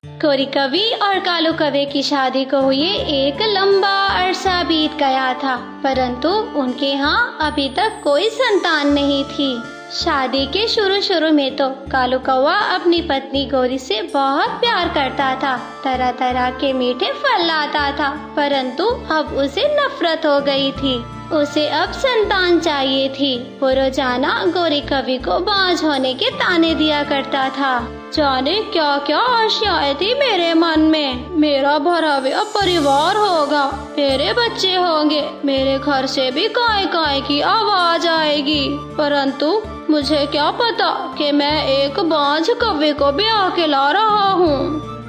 कोरी कवि और कालू कवि की शादी को हुए एक लंबा अरसा बीत गया था, परंतु उनके यहाँ अभी तक कोई संतान नहीं थी। शादी के शुरू में तो कालू कौवा अपनी पत्नी गोरी से बहुत प्यार करता था, तरह तरह के मीठे फल लाता था, परंतु अब उसे नफरत हो गई थी। उसे अब संतान चाहिए थी। वो रोजाना गोरी कवि को बांझ होने के ताने दिया करता था। जाने क्या क्या आशाएं थी मेरे मन में। मेरा भरा हुआ परिवार होगा, मेरे बच्चे होंगे, मेरे घर से भी काय काय की आवाज आएगी, परंतु मुझे क्या पता कि मैं एक बांझ कौवे को भी आके ला रहा हूँ।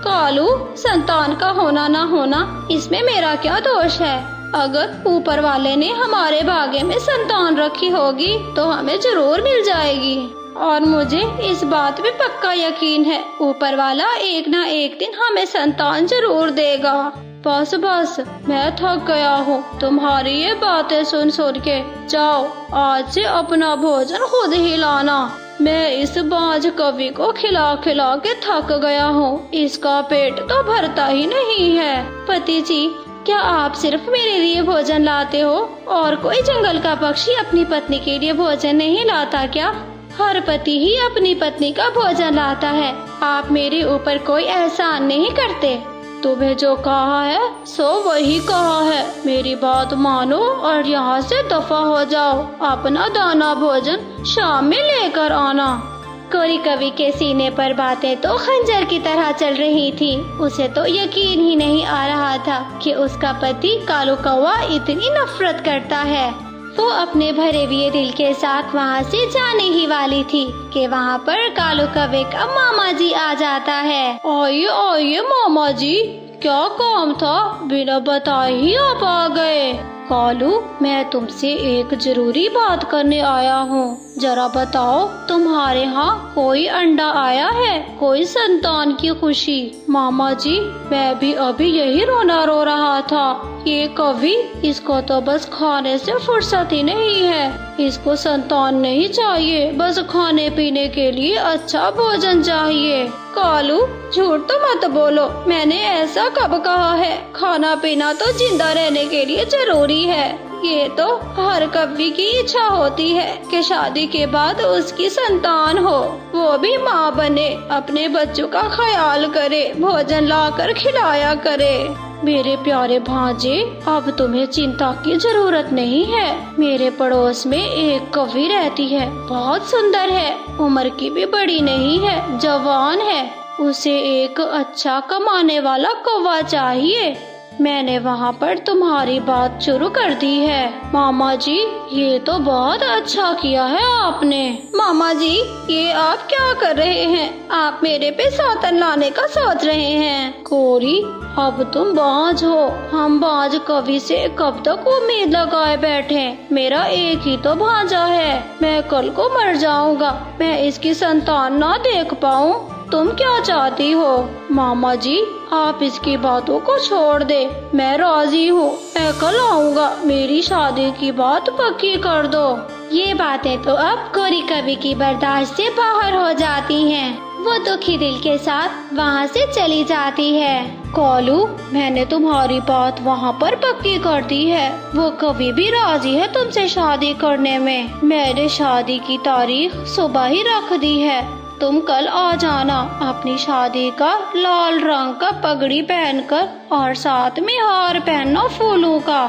कालू, संतान का होना ना होना इसमें मेरा क्या दोष है? अगर ऊपर वाले ने हमारे भाग्य में संतान रखी होगी तो हमें जरूर मिल जाएगी, और मुझे इस बात में पक्का यकीन है ऊपर वाला एक ना एक दिन हमें संतान जरूर देगा। बस बस, मैं थक गया हूँ तुम्हारी ये बातें सुन सुन के। जाओ, आज से अपना भोजन खुद ही लाना। मैं इस बांझ कवि को खिला खिला के थक गया हूँ, इसका पेट तो भरता ही नहीं है। पति जी, क्या आप सिर्फ मेरे लिए भोजन लाते हो और कोई जंगल का पक्षी अपनी पत्नी के लिए भोजन नहीं लाता क्या? हर पति ही अपनी पत्नी का भोजन लाता है। आप मेरे ऊपर कोई एहसान नहीं करते। तुम्हें जो कहा है सो वही कहा है। मेरी बात मानो और यहाँ से दफा हो जाओ। अपना दाना भोजन शाम में लेकर आना। कोरी कवि के सीने पर बातें तो खंजर की तरह चल रही थी। उसे तो यकीन ही नहीं आ रहा था कि उसका पति कालू कौवा इतनी नफरत करता है। वो अपने भरे हुए दिल के साथ वहाँ से जाने ही वाली थी कि वहाँ पर कालू कौवे का मामा जी आ जाता है। आइए आइए मामा जी, क्या काम था? बिना बताए ही आप आ गए। कालू, मैं तुमसे एक जरूरी बात करने आया हूँ। जरा बताओ, तुम्हारे यहाँ कोई अंडा आया है? कोई संतान की खुशी? मामा जी, मैं भी अभी यही रोना रो रहा था। ये कवि, इसको तो बस खाने से फुर्सत ही नहीं है। इसको संतान नहीं चाहिए, बस खाने पीने के लिए अच्छा भोजन चाहिए। कालू, झूठ तो मत बोलो, मैंने ऐसा कब कहा है? खाना पीना तो जिंदा रहने के लिए जरूरी है। ये तो हर कवि की इच्छा होती है कि शादी के बाद उसकी संतान हो, वो भी माँ बने, अपने बच्चों का ख्याल करे, भोजन लाकर खिलाया करे। मेरे प्यारे भांजे, अब तुम्हें चिंता की जरूरत नहीं है। मेरे पड़ोस में एक कवि रहती है, बहुत सुंदर है, उम्र की भी बड़ी नहीं है, जवान है। उसे एक अच्छा कमाने वाला कौवा चाहिए। मैंने वहाँ पर तुम्हारी बात शुरू कर दी है। मामा जी, ये तो बहुत अच्छा किया है आपने। मामा जी, ये आप क्या कर रहे हैं? आप मेरे पे सातन लाने का सोच रहे हैं। कोरी, अब तुम बांझ हो, हम बांझ कवि से कब तक उम्मीद लगाए बैठे? मेरा एक ही तो भांजा है, मैं कल को मर जाऊंगा, मैं इसकी संतान ना देख पाऊं। तुम क्या चाहती हो? मामा जी, आप इसकी बातों को छोड़ दे, मैं राजी हूँ, मैं कल आऊँगा, मेरी शादी की बात पक्की कर दो। ये बातें तो अब कोरी कवि की बर्दाश्त से बाहर हो जाती हैं। वो दुखी दिल के साथ वहाँ से चली जाती है। कालू, मैंने तुम्हारी बात वहाँ पर पक्की कर दी है। वो कवि भी राजी है तुमसे शादी करने में। मैंने शादी की तारीख सुबह ही रख दी है। तुम कल आ जाना, अपनी शादी का लाल रंग का पगड़ी पहनकर और साथ में हार पहनना फूलों का।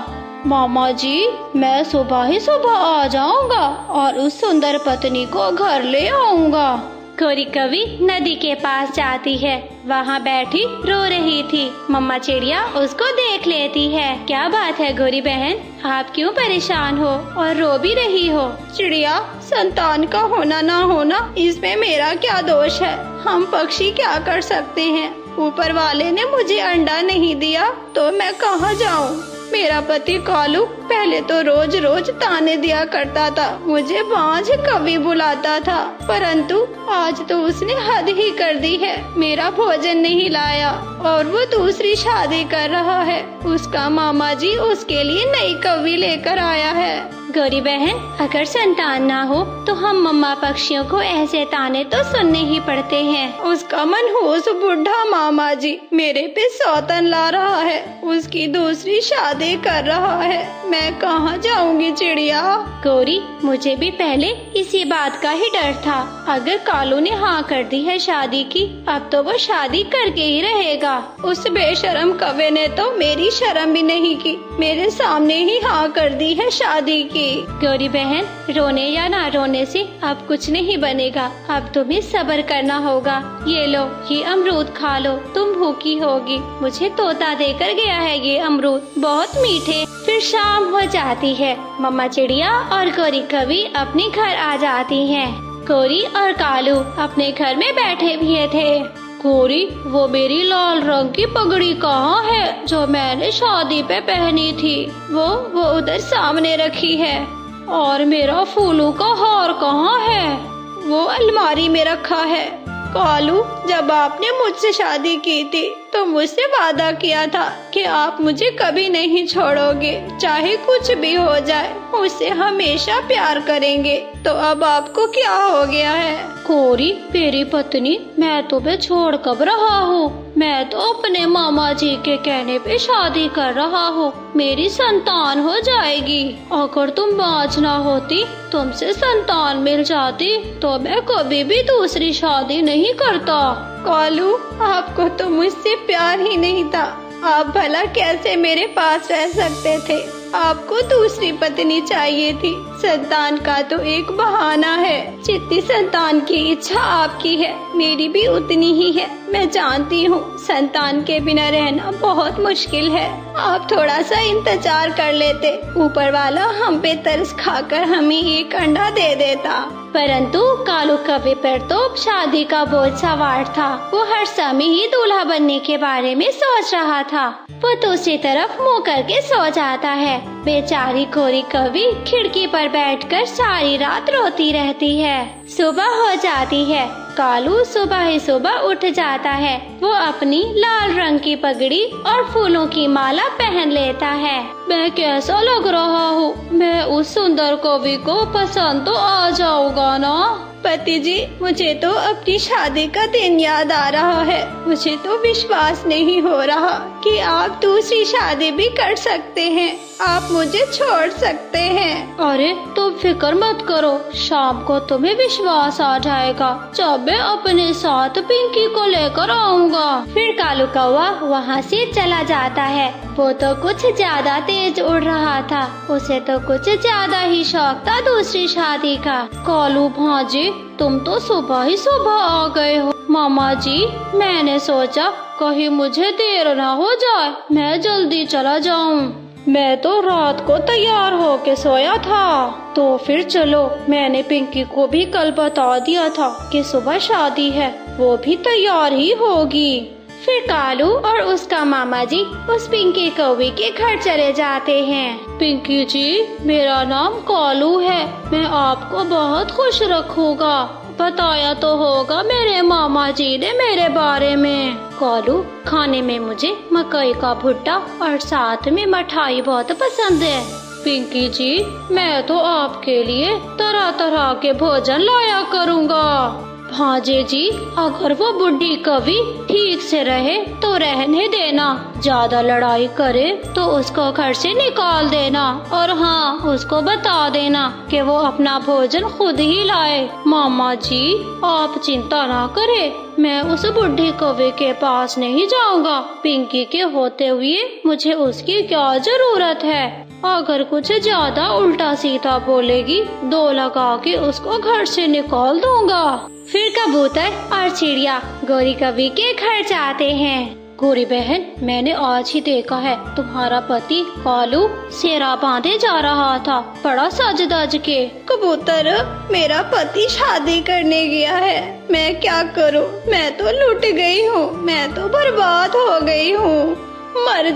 मामा जी, मैं सुबह ही सुबह आ जाऊंगा और उस सुंदर पत्नी को घर ले आऊंगा। कोरी कवि नदी के पास जाती है। वहाँ बैठी रो रही थी। मम्मा चिड़िया उसको देख लेती है। क्या बात है गोरी बहन, आप क्यों परेशान हो और रो भी रही हो? चिड़िया, संतान का होना ना होना इसमें मेरा क्या दोष है? हम पक्षी क्या कर सकते हैं? ऊपर वाले ने मुझे अंडा नहीं दिया तो मैं कहाँ जाऊँ? मेरा पति कालू पहले तो रोज रोज ताने दिया करता था, मुझे बांझ कवि बुलाता था, परंतु आज तो उसने हद ही कर दी है। मेरा भोजन नहीं लाया और वो दूसरी शादी कर रहा है। उसका मामा जी उसके लिए नई कवि लेकर आया है। गौरी बहन, अगर संतान ना हो तो हम मम्मा पक्षियों को ऐसे ताने तो सुनने ही पड़ते हैं। उसका मनहूस बुढ़ा मामा जी मेरे पे सौतन ला रहा है, उसकी दूसरी शादी कर रहा है। मैं कहाँ जाऊंगी चिड़िया। गौरी, मुझे भी पहले इसी बात का ही डर था। अगर कालू ने हाँ कर दी है शादी की, अब तो वो शादी करके ही रहेगा। उस बेशरम कौवे ने तो मेरी शर्म भी नहीं की, मेरे सामने ही हाँ कर दी है शादी की। गौरी बहन, रोने या ना रोने से अब कुछ नहीं बनेगा। अब तुम्हें सब्र करना होगा। ये लो, ये अमरूद खा लो, तुम भूखी होगी। मुझे तोता देकर गया है ये अमरूद, बहुत मीठे। फिर शाम हो जाती है। मम्मा चिड़िया और गौरी कवि अपने घर आ जाती हैं। गौरी और कालू अपने घर में बैठे हुए थे। गौरी, वो मेरी लाल रंग की पगड़ी कहाँ है जो मैंने शादी पे पहनी थी? वो उधर सामने रखी है। और मेरा फूलों का हार कहाँ है? वो अलमारी में रखा है। कालू, जब आपने मुझसे शादी की थी तो मुझसे वादा किया था कि आप मुझे कभी नहीं छोड़ोगे, चाहे कुछ भी हो जाए, मुझसे हमेशा प्यार करेंगे। तो अब आपको क्या हो गया है? गौरी, मेरी पत्नी, मैं तुम्हें छोड़ कब रहा हूँ? मैं तो अपने मामा जी के कहने पे शादी कर रहा हूँ। मेरी संतान हो जाएगी। अगर तुम बाज ना होती, तुमसे संतान मिल जाती, तो मैं कभी भी दूसरी शादी नहीं करता। कालू, आपको तो मुझसे प्यार ही नहीं था। आप भला कैसे मेरे पास रह सकते थे? आपको दूसरी पत्नी चाहिए थी। संतान का तो एक बहाना है। जितनी संतान की इच्छा आपकी है, मेरी भी उतनी ही है। मैं जानती हूँ संतान के बिना रहना बहुत मुश्किल है। आप थोड़ा सा इंतजार कर लेते, ऊपर वाला हम पे तरस खाकर हमें एक अंडा दे देता। परंतु कालू कवि पर तो शादी का बोझ सवार था। वो हर समय ही दूल्हा बनने के बारे में सोच रहा था। वो दूसरी तरफ मुँह करके सो जाता है। बेचारी गौरी कवि खिड़की पर बैठकर सारी रात रोती रहती है। सुबह हो जाती है। कालू सुबह ही सुबह उठ जाता है। वो अपनी लाल रंग की पगड़ी और फूलों की माला पहन लेता है। मैं कैसा लग रहा हूँ? मैं उस सुंदर कवि को पसंद तो आ जाऊंगा ना? पति जी, मुझे तो अपनी शादी का दिन याद आ रहा है। मुझे तो विश्वास नहीं हो रहा कि आप दूसरी शादी भी कर सकते हैं। आप मुझे छोड़ सकते हैं। अरे तुम फिक्र मत करो, शाम को तुम्हें विश्वास आ जाएगा जब मैं अपने साथ पिंकी को लेकर आऊंगा। फिर कालू कौवा वहाँ से चला जाता है। वो तो कुछ ज्यादा तेज उड़ रहा था। उसे तो कुछ ज्यादा ही शौक था दूसरी शादी का। कालू भांजे, तुम तो सुबह ही सुबह आ गए हो। मामा जी, मैंने सोचा कहीं मुझे देर ना हो जाए, मैं जल्दी चला जाऊं। मैं तो रात को तैयार होके सोया था। तो फिर चलो, मैंने पिंकी को भी कल बता दिया था कि सुबह शादी है, वो भी तैयार ही होगी। फिर कालू और उसका मामा जी उस पिंकी कौवी के घर चले जाते हैं। पिंकी जी, मेरा नाम कालू है। मैं आपको बहुत खुश रखूंगा। बताया तो होगा मेरे मामा जी ने मेरे बारे में। कालू, खाने में मुझे मकई का भुट्टा और साथ में मिठाई बहुत पसंद है। पिंकी जी, मैं तो आपके लिए तरह तरह के भोजन लाया करूँगा। भांजे जी, अगर वो बुढ़ी कवि ठीक से रहे तो रहने देना, ज्यादा लड़ाई करे तो उसको घर से निकाल देना। और हाँ, उसको बता देना कि वो अपना भोजन खुद ही लाए। मामा जी, आप चिंता ना करे, मैं उस बुढ़ी कवि के पास नहीं जाऊंगा। पिंकी के होते हुए मुझे उसकी क्या जरूरत है? अगर कुछ ज्यादा उल्टा सीधा बोलेगी, दो लगा के उसको घर से निकाल दूंगा। फिर कबूतर और चिड़िया गौरी कवि के घर जाते हैं। गौरी बहन, मैंने आज ही देखा है तुम्हारा पति कालू सेरा बांधे जा रहा था, बड़ा सज धज के। कबूतर, मेरा पति शादी करने गया है। मैं क्या करूं? मैं तो लुट गई हूँ, मैं तो बर्बाद हो गई हूँ। मर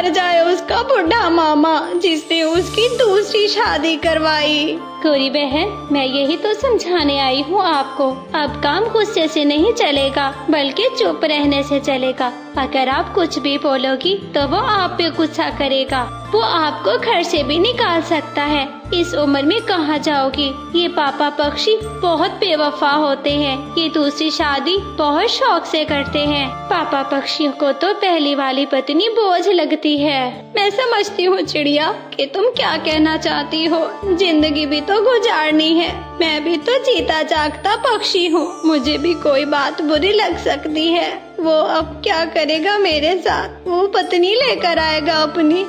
जाए उसका बुढ़ा मामा जिसने उसकी दूसरी शादी करवाई। गोरी बहन, मैं यही तो समझाने आई हूँ आपको। अब काम गुस्से से नहीं चलेगा, बल्कि चुप रहने से चलेगा। अगर आप कुछ भी बोलोगी तो वो आप पे गुस्सा करेगा। वो आपको घर से भी निकाल सकता है। इस उम्र में कहाँ जाओगी? ये पापा पक्षी बहुत बेवफा होते हैं। ये दूसरी शादी बहुत शौक से करते हैं। पापा पक्षियों को तो पहली वाली पत्नी बोझ लगती है। मैं समझती हूँ चिड़िया कि तुम क्या कहना चाहती हो। जिंदगी भी तो गुजारनी है। मैं भी तो जीता जागता पक्षी हूँ। मुझे भी कोई बात बुरी लग सकती है। वो अब क्या करेगा मेरे साथ? वो पत्नी लेकर आएगा अपनी।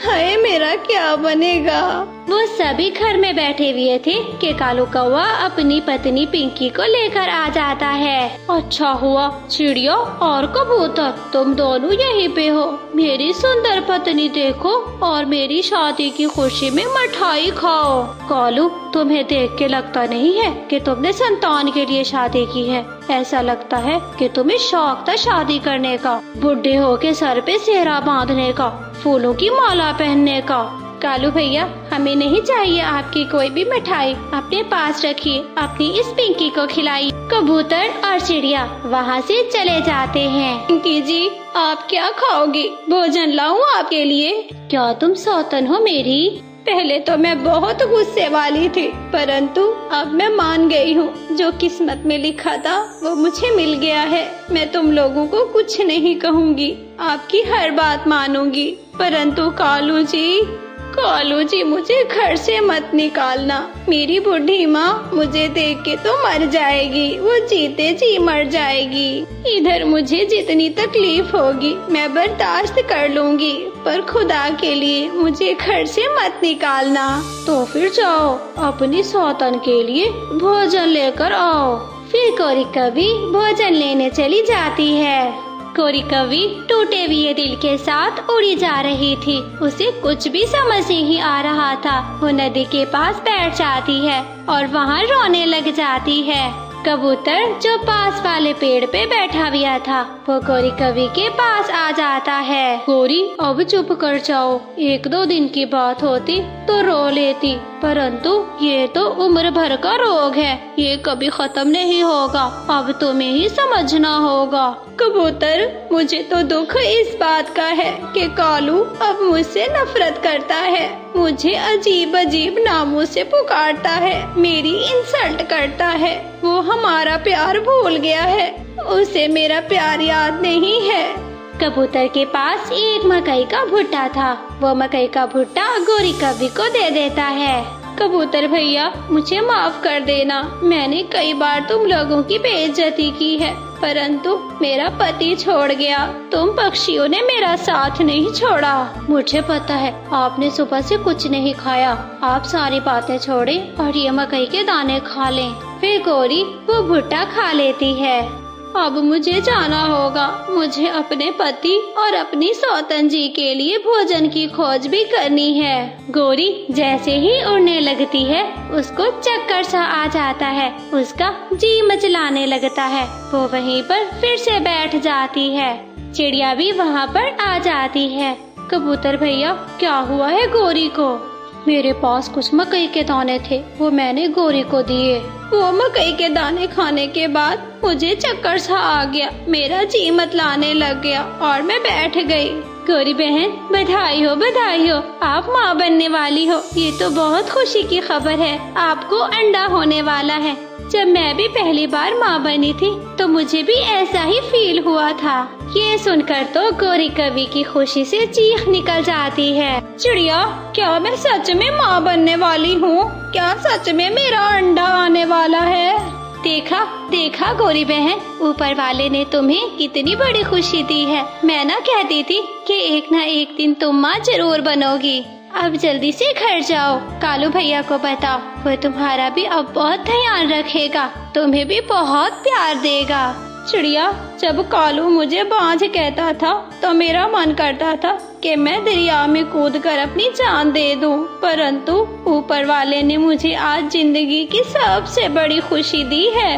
हाय, मेरा क्या बनेगा? वो सभी घर में बैठे हुए थे कि कालू कौवा अपनी पत्नी पिंकी को लेकर आ जाता है। अच्छा हुआ चिड़िया और कबूतर, तुम दोनों यहीं पे हो। मेरी सुंदर पत्नी देखो और मेरी शादी की खुशी में मिठाई खाओ। कालू, तुम्हें देख के लगता नहीं है कि तुमने संतान के लिए शादी की है। ऐसा लगता है कि तुम्हें शौक था शादी करने का, बुढ़े होके सर पे सेहरा बांधने का, फूलों की माला पहनने का। कालू भैया, हमें नहीं चाहिए आपकी कोई भी मिठाई। अपने पास रखिए, अपनी इस पिंकी को खिलाइए। कबूतर और चिड़िया वहाँ से चले जाते हैं। पिंकी जी, आप क्या खाओगी? भोजन लाऊं आपके लिए? क्या तुम सौतन हो मेरी? पहले तो मैं बहुत गुस्से वाली थी, परंतु अब मैं मान गई हूँ। जो किस्मत में लिखा था वो मुझे मिल गया है। मैं तुम लोगों को कुछ नहीं कहूँगी, आपकी हर बात मानूंगी। परंतु कालू जी, मुझे घर से मत निकालना। मेरी बूढ़ी माँ मुझे देख के तो मर जाएगी। वो जीते जी मर जाएगी। इधर मुझे जितनी तकलीफ होगी मैं बर्दाश्त कर लूंगी, पर खुदा के लिए मुझे घर से मत निकालना। तो फिर जाओ, अपनी सौतन के लिए भोजन लेकर आओ। फिर कोरी कवि भोजन लेने चली जाती है। कोरी कवि टूटे हुए दिल के साथ उड़ी जा रही थी। उसे कुछ भी समझ नहीं आ रहा था। वो नदी के पास बैठ जाती है और वहाँ रोने लग जाती है। कबूतर जो पास वाले पेड़ पे बैठा हुआ था, वो कोरी कवि के पास आ जाता है। कोरी, अब चुप कर जाओ। 1-2 दिन की बात होती तो रो लेती, परंतु ये तो उम्र भर का रोग है। ये कभी खत्म नहीं होगा। अब तुम्हें ही समझना होगा। कबूतर, मुझे तो दुख इस बात का है कि कालू अब मुझसे नफरत करता है। मुझे अजीब अजीब नामों से पुकारता है, मेरी इंसल्ट करता है। वो हमारा प्यार भूल गया है। उसे मेरा प्यार याद नहीं है। कबूतर के पास एक मकई का भुट्टा था। वो मकई का भुट्टा गोरी कवि को दे देता है। कबूतर भैया, मुझे माफ कर देना। मैंने कई बार तुम लोगों की बेइज्जती की है, परंतु मेरा पति छोड़ गया। तुम पक्षियों ने मेरा साथ नहीं छोड़ा। मुझे पता है आपने सुबह से कुछ नहीं खाया। आप सारी बातें छोड़ें और ये मकई के दाने खा लें। फिर गोरी वो भुट्टा खा लेती है। अब मुझे जाना होगा। मुझे अपने पति और अपनी सौतन जी के लिए भोजन की खोज भी करनी है। गोरी जैसे ही उड़ने लगती है, उसको चक्कर सा आ जाता है। उसका जी मचलाने लगता है। वो वहीं पर फिर से बैठ जाती है। चिड़िया भी वहाँ पर आ जाती है। कबूतर भैया, क्या हुआ है गोरी को? मेरे पास कुछ मकई के दाने थे, वो मैंने गोरी को दिए। वो मकई के दाने खाने के बाद मुझे चक्कर सा आ गया। मेरा जी मतलाने लग गया और मैं बैठ गई। गोरी बहन, बधाई हो, बधाई हो। आप माँ बनने वाली हो। ये तो बहुत खुशी की खबर है। आपको अंडा होने वाला है। जब मैं भी पहली बार माँ बनी थी तो मुझे भी ऐसा ही फील हुआ था। ये सुनकर तो गोरी कवि की खुशी से चीख निकल जाती है। चिड़िया, क्या मैं सच में माँ बनने वाली हूँ? क्या सच में मेरा अंडा आने वाला है? देखा देखा गोरी बहन, ऊपर वाले ने तुम्हें कितनी बड़ी खुशी दी है। मैं ना कहती थी कि एक ना एक दिन तुम माँ जरूर बनोगी। अब जल्दी से घर जाओ। कालू भैया को बताओ, वो तुम्हारा भी अब बहुत ध्यान रखेगा। तुम्हें भी बहुत प्यार देगा। चिड़िया, जब कालू मुझे बांझ कहता था तो मेरा मन करता था कि मैं दरिया में कूदकर अपनी जान दे दूं, परंतु ऊपर वाले ने मुझे आज जिंदगी की सबसे बड़ी खुशी दी है।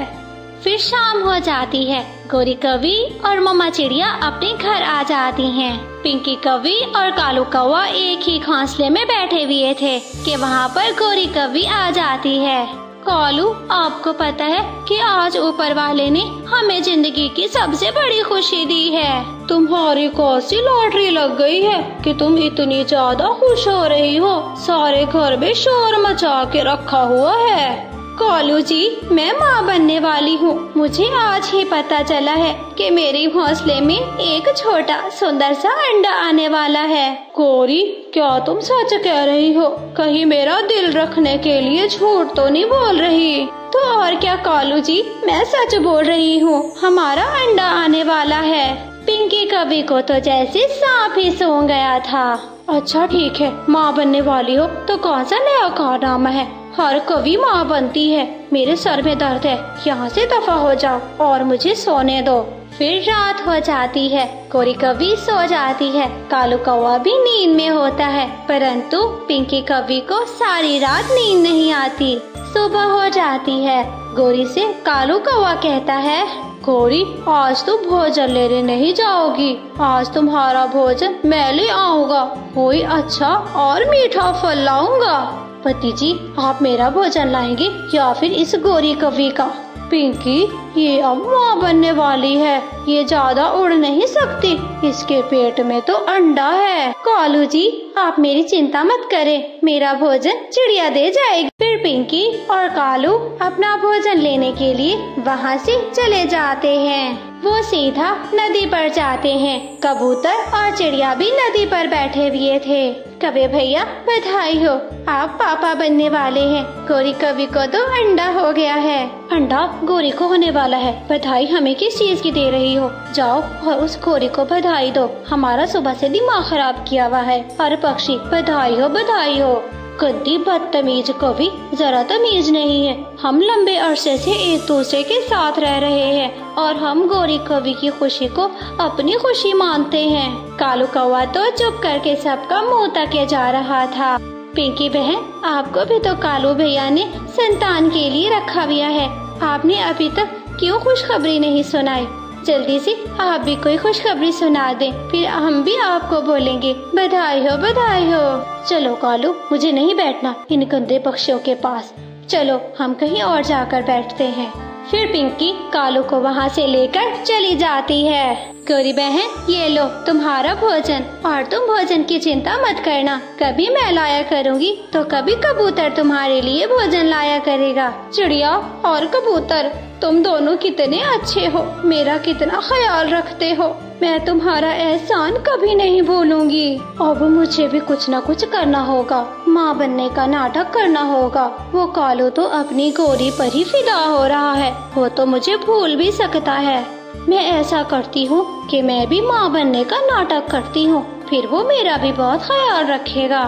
फिर शाम हो जाती है। गोरी कौवी और मम्मा चिड़िया अपने घर आ जाती हैं। पिंकी कौवी और कालू कौवा एक ही घोंसले में बैठे हुए थे कि वहाँ पर गोरी कौवी आ जाती है। कालू, आपको पता है कि आज ऊपर वाले ने हमें जिंदगी की सबसे बड़ी खुशी दी है। तुम्हारी कौन सी लॉटरी लग गई है कि तुम इतनी ज्यादा खुश हो रही हो? सारे घर में शोर मचा के रखा हुआ है। कालू जी, मैं माँ बनने वाली हूँ। मुझे आज ही पता चला है कि मेरे घोंसले में एक छोटा सुंदर सा अंडा आने वाला है। गौरी, क्या तुम सच कह रही हो? कहीं मेरा दिल रखने के लिए झूठ तो नहीं बोल रही? तो और क्या कालू जी, मैं सच बोल रही हूँ। हमारा अंडा आने वाला है। पिंकी कौवी को तो जैसे सांप ही सूंघ गया था। अच्छा ठीक है, माँ बनने वाली हो तो कौन सा नया कारनामा है? हर कभी माँ बनती है। मेरे सर में दर्द है, यहाँ से दफा हो जाओ और मुझे सोने दो। फिर रात हो जाती है। गोरी कौवी सो जाती है। कालू कौवा भी नींद में होता है, परंतु पिंकी कौवी को सारी रात नींद नहीं आती। सुबह हो जाती है। गोरी से कालू कौवा कहता है, गौरी, आज तुम भोजन लेने नहीं जाओगी। आज तुम्हारा भोजन मैं ले आऊँगा। कोई अच्छा और मीठा फल लाऊंगा। पति जी, आप मेरा भोजन लाएंगे या फिर इस गोरी कौवी का? पिंकी, ये अब माँ बनने वाली है। ये ज्यादा उड़ नहीं सकती। इसके पेट में तो अंडा है। कालू जी, आप मेरी चिंता मत करें, मेरा भोजन चिड़िया दे जाएगी। फिर पिंकी और कालू अपना भोजन लेने के लिए वहाँ से चले जाते हैं। वो सीधा नदी पर जाते हैं। कबूतर और चिड़िया भी नदी पर बैठे हुए थे। कौवे भैया, बधाई हो, आप पापा बनने वाले हैं। गोरी कौवी को तो अंडा हो गया है। अंडा गोरी को होने वाला है? बधाई हमें किस चीज की दे रही हो? जाओ और उस गोरी को बधाई दो। हमारा सुबह से दिमाग खराब किया हुआ है। हर पक्षी, बधाई हो, बधाई हो। गद्दी बदतमीज कौवी, जरा तमीज नहीं है। हम लंबे अरसे से एक दूसरे के साथ रह रहे हैं और हम गोरी कौवी की खुशी को अपनी खुशी मानते हैं। कालू कौवा तो चुप करके सबका मुंह तके जा रहा था। पिंकी बहन, आपको भी तो कालू भैया ने संतान के लिए रखा हुआ है। आपने अभी तक क्यों खुशखबरी नहीं सुनाई? जल्दी से आप भी कोई खुशखबरी सुना दें, फिर हम भी आपको बोलेंगे बधाई हो, बधाई हो। चलो कालू, मुझे नहीं बैठना इन गंदे पक्षियों के पास। चलो हम कहीं और जाकर बैठते हैं। फिर पिंकी कालू को वहाँ से लेकर चली जाती है। गौरी बहन, ये लो तुम्हारा भोजन, और तुम भोजन की चिंता मत करना। कभी मैं लाया करूँगी तो कभी कबूतर तुम्हारे लिए भोजन लाया करेगा। चिड़िया और कबूतर, तुम दोनों कितने अच्छे हो, मेरा कितना ख्याल रखते हो। मैं तुम्हारा एहसान कभी नहीं भूलूंगी। अब मुझे भी कुछ न कुछ करना होगा। माँ बनने का नाटक करना होगा। वो कालू तो अपनी गोरी पर ही फिदा हो रहा है, वो तो मुझे भूल भी सकता है। मैं ऐसा करती हूँ कि मैं भी माँ बनने का नाटक करती हूँ, फिर वो मेरा भी बहुत ख्याल रखेगा।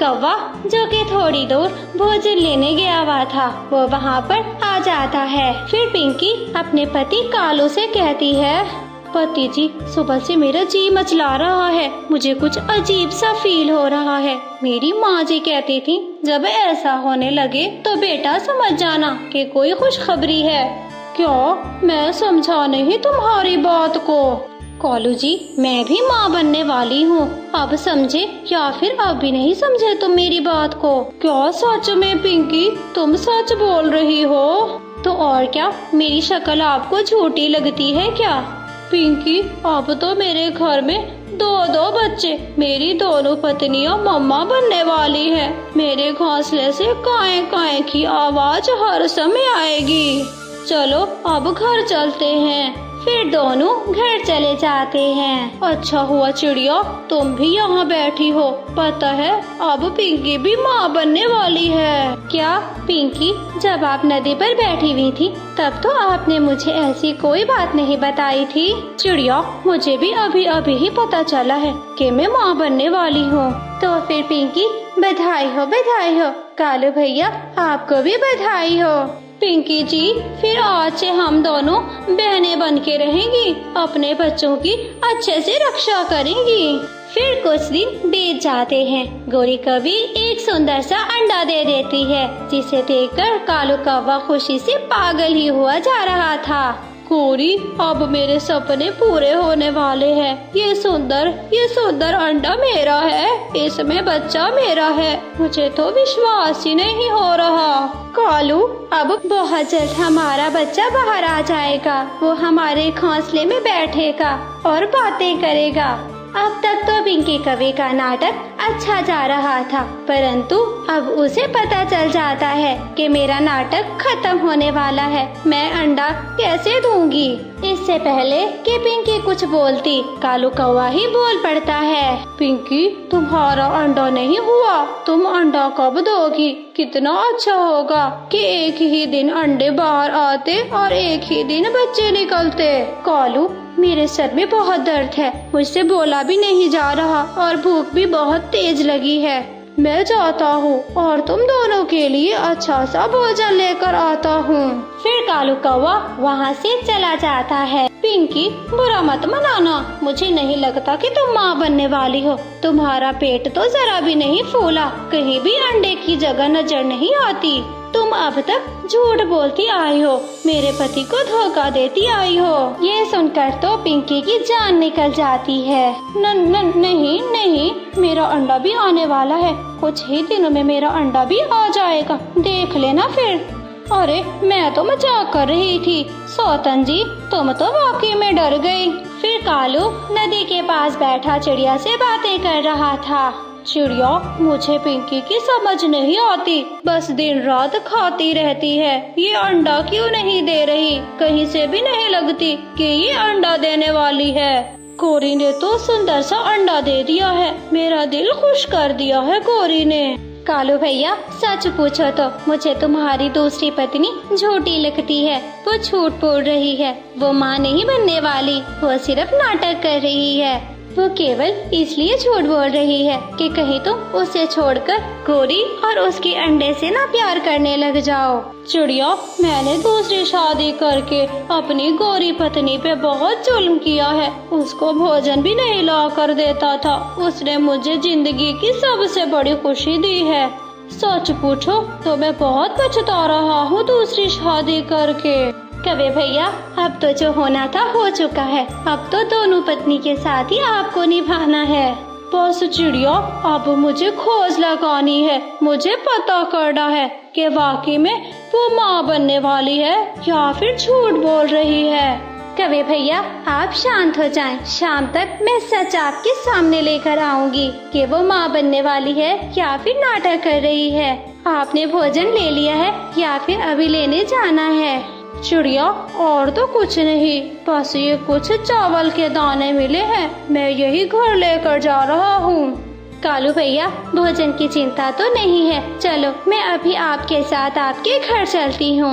कौवा, जो कि थोड़ी दूर भोजन लेने गया हुआ था, वो वहाँ पर आ जाता है। फिर पिंकी अपने पति कालू से कहती है, पति जी, सुबह से मेरा जी मचला रहा है। मुझे कुछ अजीब सा फील हो रहा है। मेरी माँ जी कहती थी, जब ऐसा होने लगे तो बेटा समझ जाना कि कोई खुशखबरी है। क्या मैं समझा नहीं तुम्हारी बात को? कालू जी, मैं भी माँ बनने वाली हूँ। अब समझे या फिर अब भी नहीं समझे तुम मेरी बात को? क्या सच में पिंकी, तुम सच बोल रही हो? तो और क्या, मेरी शक्ल आपको झूठी लगती है क्या? पिंकी, अब तो मेरे घर में दो बच्चे, मेरी दोनों पत्नियां मम्मा बनने वाली हैं। मेरे घोंसले से काए काए की आवाज हर समय आएगी। चलो अब घर चलते हैं। फिर दोनों घर चले जाते हैं। अच्छा हुआ चिड़िया, तुम भी यहाँ बैठी हो। पता है, अब पिंकी भी माँ बनने वाली है। क्या पिंकी, जब आप नदी पर बैठी हुई थी तब तो आपने मुझे ऐसी कोई बात नहीं बताई थी। चिड़िया, मुझे भी अभी अभी ही पता चला है कि मैं माँ बनने वाली हूँ। तो फिर पिंकी, बधाई हो, बधाई हो। कालू भैया, आपको भी बधाई हो। पिंकी जी, फिर आज से हम दोनों बहनें बन के रहेंगी, अपने बच्चों की अच्छे से रक्षा करेंगी। फिर कुछ दिन बीत जाते हैं। गौरी कौवी एक सुंदर सा अंडा दे देती है, जिसे देखकर कालू कौवा खुशी से पागल ही हुआ जा रहा था। गौरी, अब मेरे सपने पूरे होने वाले हैं। ये सुंदर अंडा मेरा है, इसमें बच्चा मेरा है। मुझे तो विश्वास ही नहीं हो रहा। कालू, अब बहुत जल्द हमारा बच्चा बाहर आ जाएगा। वो हमारे घोंसले में बैठेगा और बातें करेगा। अब तक तो पिंकी कौवी का नाटक अच्छा जा रहा था, परंतु अब उसे पता चल जाता है कि मेरा नाटक खत्म होने वाला है। मैं अंडा कैसे दूंगी? इससे पहले कि पिंकी कुछ बोलती, कालू कौवा ही बोल पड़ता है। पिंकी, तुम्हारा अंडा नहीं हुआ, तुम अंडा कब दोगी? कितना अच्छा होगा कि एक ही दिन अंडे बाहर आते और एक ही दिन बच्चे निकलते। कालू, मेरे सर में बहुत दर्द है, मुझसे बोला भी नहीं जा रहा और भूख भी बहुत तेज लगी है। मैं जाता हूँ और तुम दोनों के लिए अच्छा सा भोजन लेकर आता हूँ। फिर कालू कौवा वहाँ से चला जाता है। पिंकी, बुरा मत मनाना, मुझे नहीं लगता कि तुम माँ बनने वाली हो। तुम्हारा पेट तो जरा भी नहीं फूला, कहीं भी अंडे की जगह नजर नहीं आती। तुम अब तक झूठ बोलती आई हो, मेरे पति को धोखा देती आई हो। ये सुनकर तो पिंकी की जान निकल जाती है। नहीं, मेरा अंडा भी आने वाला है। कुछ ही दिनों में मेरा अंडा भी आ जाएगा, देख लेना फिर। अरे, मैं तो मजाक कर रही थी। सौतन जी, तुम तो वाकई में डर गई। फिर कालू नदी के पास बैठा चिड़िया से बातें कर रहा था। चिड़िया, मुझे पिंकी की समझ नहीं आती, बस दिन रात खाती रहती है। ये अंडा क्यों नहीं दे रही? कहीं से भी नहीं लगती कि ये अंडा देने वाली है। गौरी ने तो सुंदर सा अंडा दे दिया है, मेरा दिल खुश कर दिया है गौरी ने। कालू भैया, सच पूछो तो मुझे तुम्हारी दूसरी पत्नी झूठी लगती है। वो झूठ बोल रही है, वो माँ नहीं बनने वाली, वो सिर्फ नाटक कर रही है। वो केवल इसलिए झूठ बोल रही है कि कहीं तुम उसे छोड़कर गौरी और उसके अंडे से ना प्यार करने लग जाओ। चिड़िया, मैंने दूसरी शादी करके अपनी गौरी पत्नी पे बहुत जुल्म किया है। उसको भोजन भी नहीं ला कर देता था। उसने मुझे जिंदगी की सबसे बड़ी खुशी दी है। सच पूछो तो मैं बहुत पछता रहा हूँ दूसरी शादी करके। कौवे भैया, अब तो जो होना था हो चुका है। अब तो दोनों पत्नी के साथ ही आपको निभाना है। बस चिड़िया, अब मुझे खोज लगानी है। मुझे पता करना है कि वाकई में वो माँ बनने वाली है या फिर झूठ बोल रही है। कौवे भैया, आप शांत हो जाएं। शाम तक मैं सच आपके सामने लेकर आऊंगी कि वो माँ बनने वाली है या फिर नाटक कर रही है। आपने भोजन ले लिया है या फिर अभी लेने जाना है? चिड़िया, और तो कुछ नहीं, बस ये कुछ चावल के दाने मिले हैं, मैं यही घर लेकर जा रहा हूँ। कालू भैया, भोजन की चिंता तो नहीं है, चलो मैं अभी आपके साथ आपके घर चलती हूँ।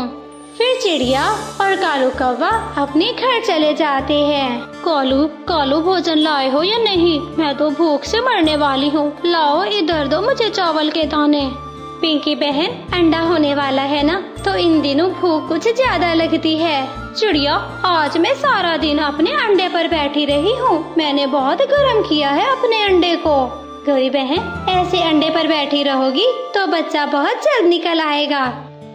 फिर चिड़िया और कालू कौवा अपने घर चले जाते हैं। कालू, भोजन लाए हो या नहीं? मैं तो भूख से मरने वाली हूँ। लाओ, इधर दो मुझे चावल के दाने। पिंकी बहन, अंडा होने वाला है ना, तो इन दिनों भूख कुछ ज्यादा लगती है। चिड़िया, आज मैं सारा दिन अपने अंडे पर बैठी रही हूँ। मैंने बहुत गर्म किया है अपने अंडे को। गौरी बहन, ऐसे अंडे पर बैठी रहोगी तो बच्चा बहुत जल्द निकल आएगा।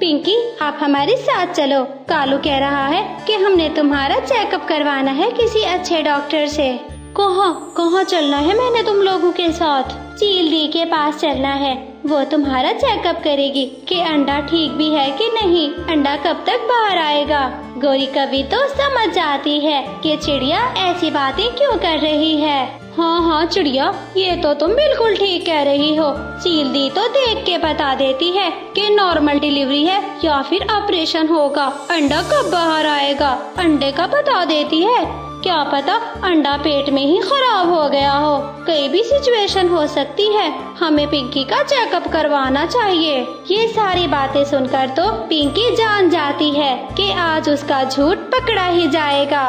पिंकी, आप हमारे साथ चलो। कालू कह रहा है कि हमने तुम्हारा चेकअप करवाना है किसी अच्छे डॉक्टर से। कहाँ चलना है मैंने तुम लोगों के साथ? चील दी के पास चलना है। वो तुम्हारा चेकअप करेगी कि अंडा ठीक भी है कि नहीं, अंडा कब तक बाहर आएगा। गौरी कौवी तो समझ जाती है कि चिड़िया ऐसी बातें क्यों कर रही है। हाँ चिड़िया, ये तो तुम बिल्कुल ठीक कह रही हो। चील दी तो देख के बता देती है कि नॉर्मल डिलीवरी है या फिर ऑपरेशन होगा। अंडा कब बाहर आएगा, अंडे का बता देती है। क्या पता अंडा पेट में ही खराब हो गया हो, कोई भी सिचुएशन हो सकती है। हमें पिंकी का चेकअप करवाना चाहिए। ये सारी बातें सुनकर तो पिंकी जान जाती है कि आज उसका झूठ पकड़ा ही जाएगा।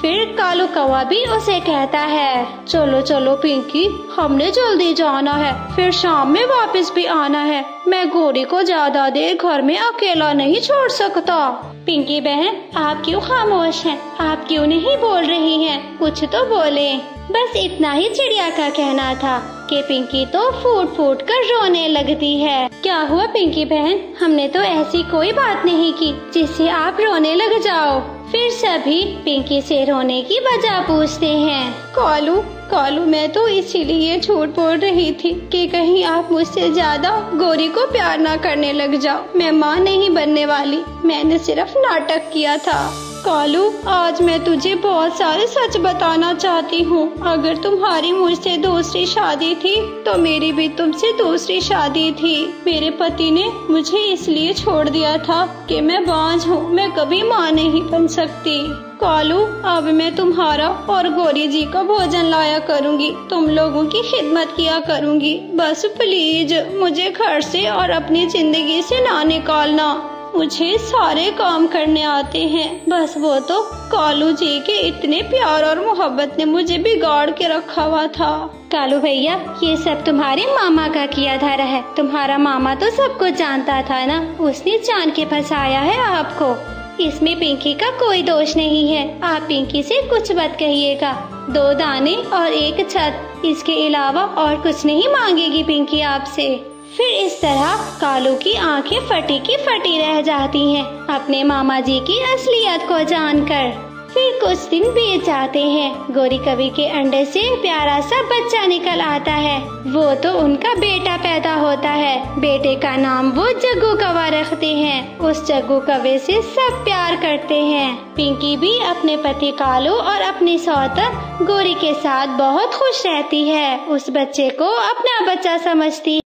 फिर कालू कौवा भी उसे कहता है, चलो पिंकी, हमने जल्दी जाना है, फिर शाम में वापस भी आना है। मैं गौरी को ज्यादा देर घर में अकेला नहीं छोड़ सकता। पिंकी बहन, आप क्यों खामोश हैं? आप क्यों नहीं बोल रही हैं? कुछ तो बोले। बस इतना ही चिड़िया का कहना था कि पिंकी तो फूट फूट कर रोने लगती है। क्या हुआ पिंकी बहन, हमने तो ऐसी कोई बात नहीं की जिससे आप रोने लग जाओ। फिर सभी पिंकी से रोने की वजह पूछते हैं। कालू मैं तो इसीलिए झूठ बोल रही थी कि कहीं आप मुझसे ज्यादा गौरी को प्यार ना करने लग जाओ। मैं माँ नहीं बनने वाली, मैंने सिर्फ नाटक किया था। कालू, आज मैं तुझे बहुत सारे सच बताना चाहती हूँ। अगर तुम्हारी मुझसे दूसरी शादी थी तो मेरी भी तुमसे दूसरी शादी थी। मेरे पति ने मुझे इसलिए छोड़ दिया था कि मैं बांझ हूँ, मैं कभी माँ नहीं बन सकती। कालू, अब मैं तुम्हारा और गौरी जी का भोजन लाया करूँगी, तुम लोगों की खिदमत किया करूँगी। बस प्लीज मुझे घर से और अपनी जिंदगी से ना निकालना। मुझे सारे काम करने आते हैं, बस वो तो कालू जी के इतने प्यार और मोहब्बत ने मुझे बिगाड़ के रखा हुआ था। कालू भैया, ये सब तुम्हारे मामा का किया धारा है। तुम्हारा मामा तो सब कुछ जानता था ना, उसने जान के फंसाया है आपको। इसमें पिंकी का कोई दोष नहीं है। आप पिंकी से कुछ मत कहिएगा। 2 दाने और 1 छत, इसके अलावा और कुछ नहीं मांगेगी पिंकी आपसे। फिर इस तरह कालू की आंखें फटी की फटी रह जाती हैं अपने मामा जी की असलियत को जानकर। फिर कुछ दिन बीत जाते हैं। गौरी कवि के अंडे से प्यारा सा बच्चा निकल आता है। वो तो उनका बेटा पैदा होता है। बेटे का नाम वो जग्गू कवा रखते हैं। उस जग्गू कवे से सब प्यार करते हैं। पिंकी भी अपने पति कालू और अपनी सौतन गौरी के साथ बहुत खुश रहती है। उस बच्चे को अपना बच्चा समझती।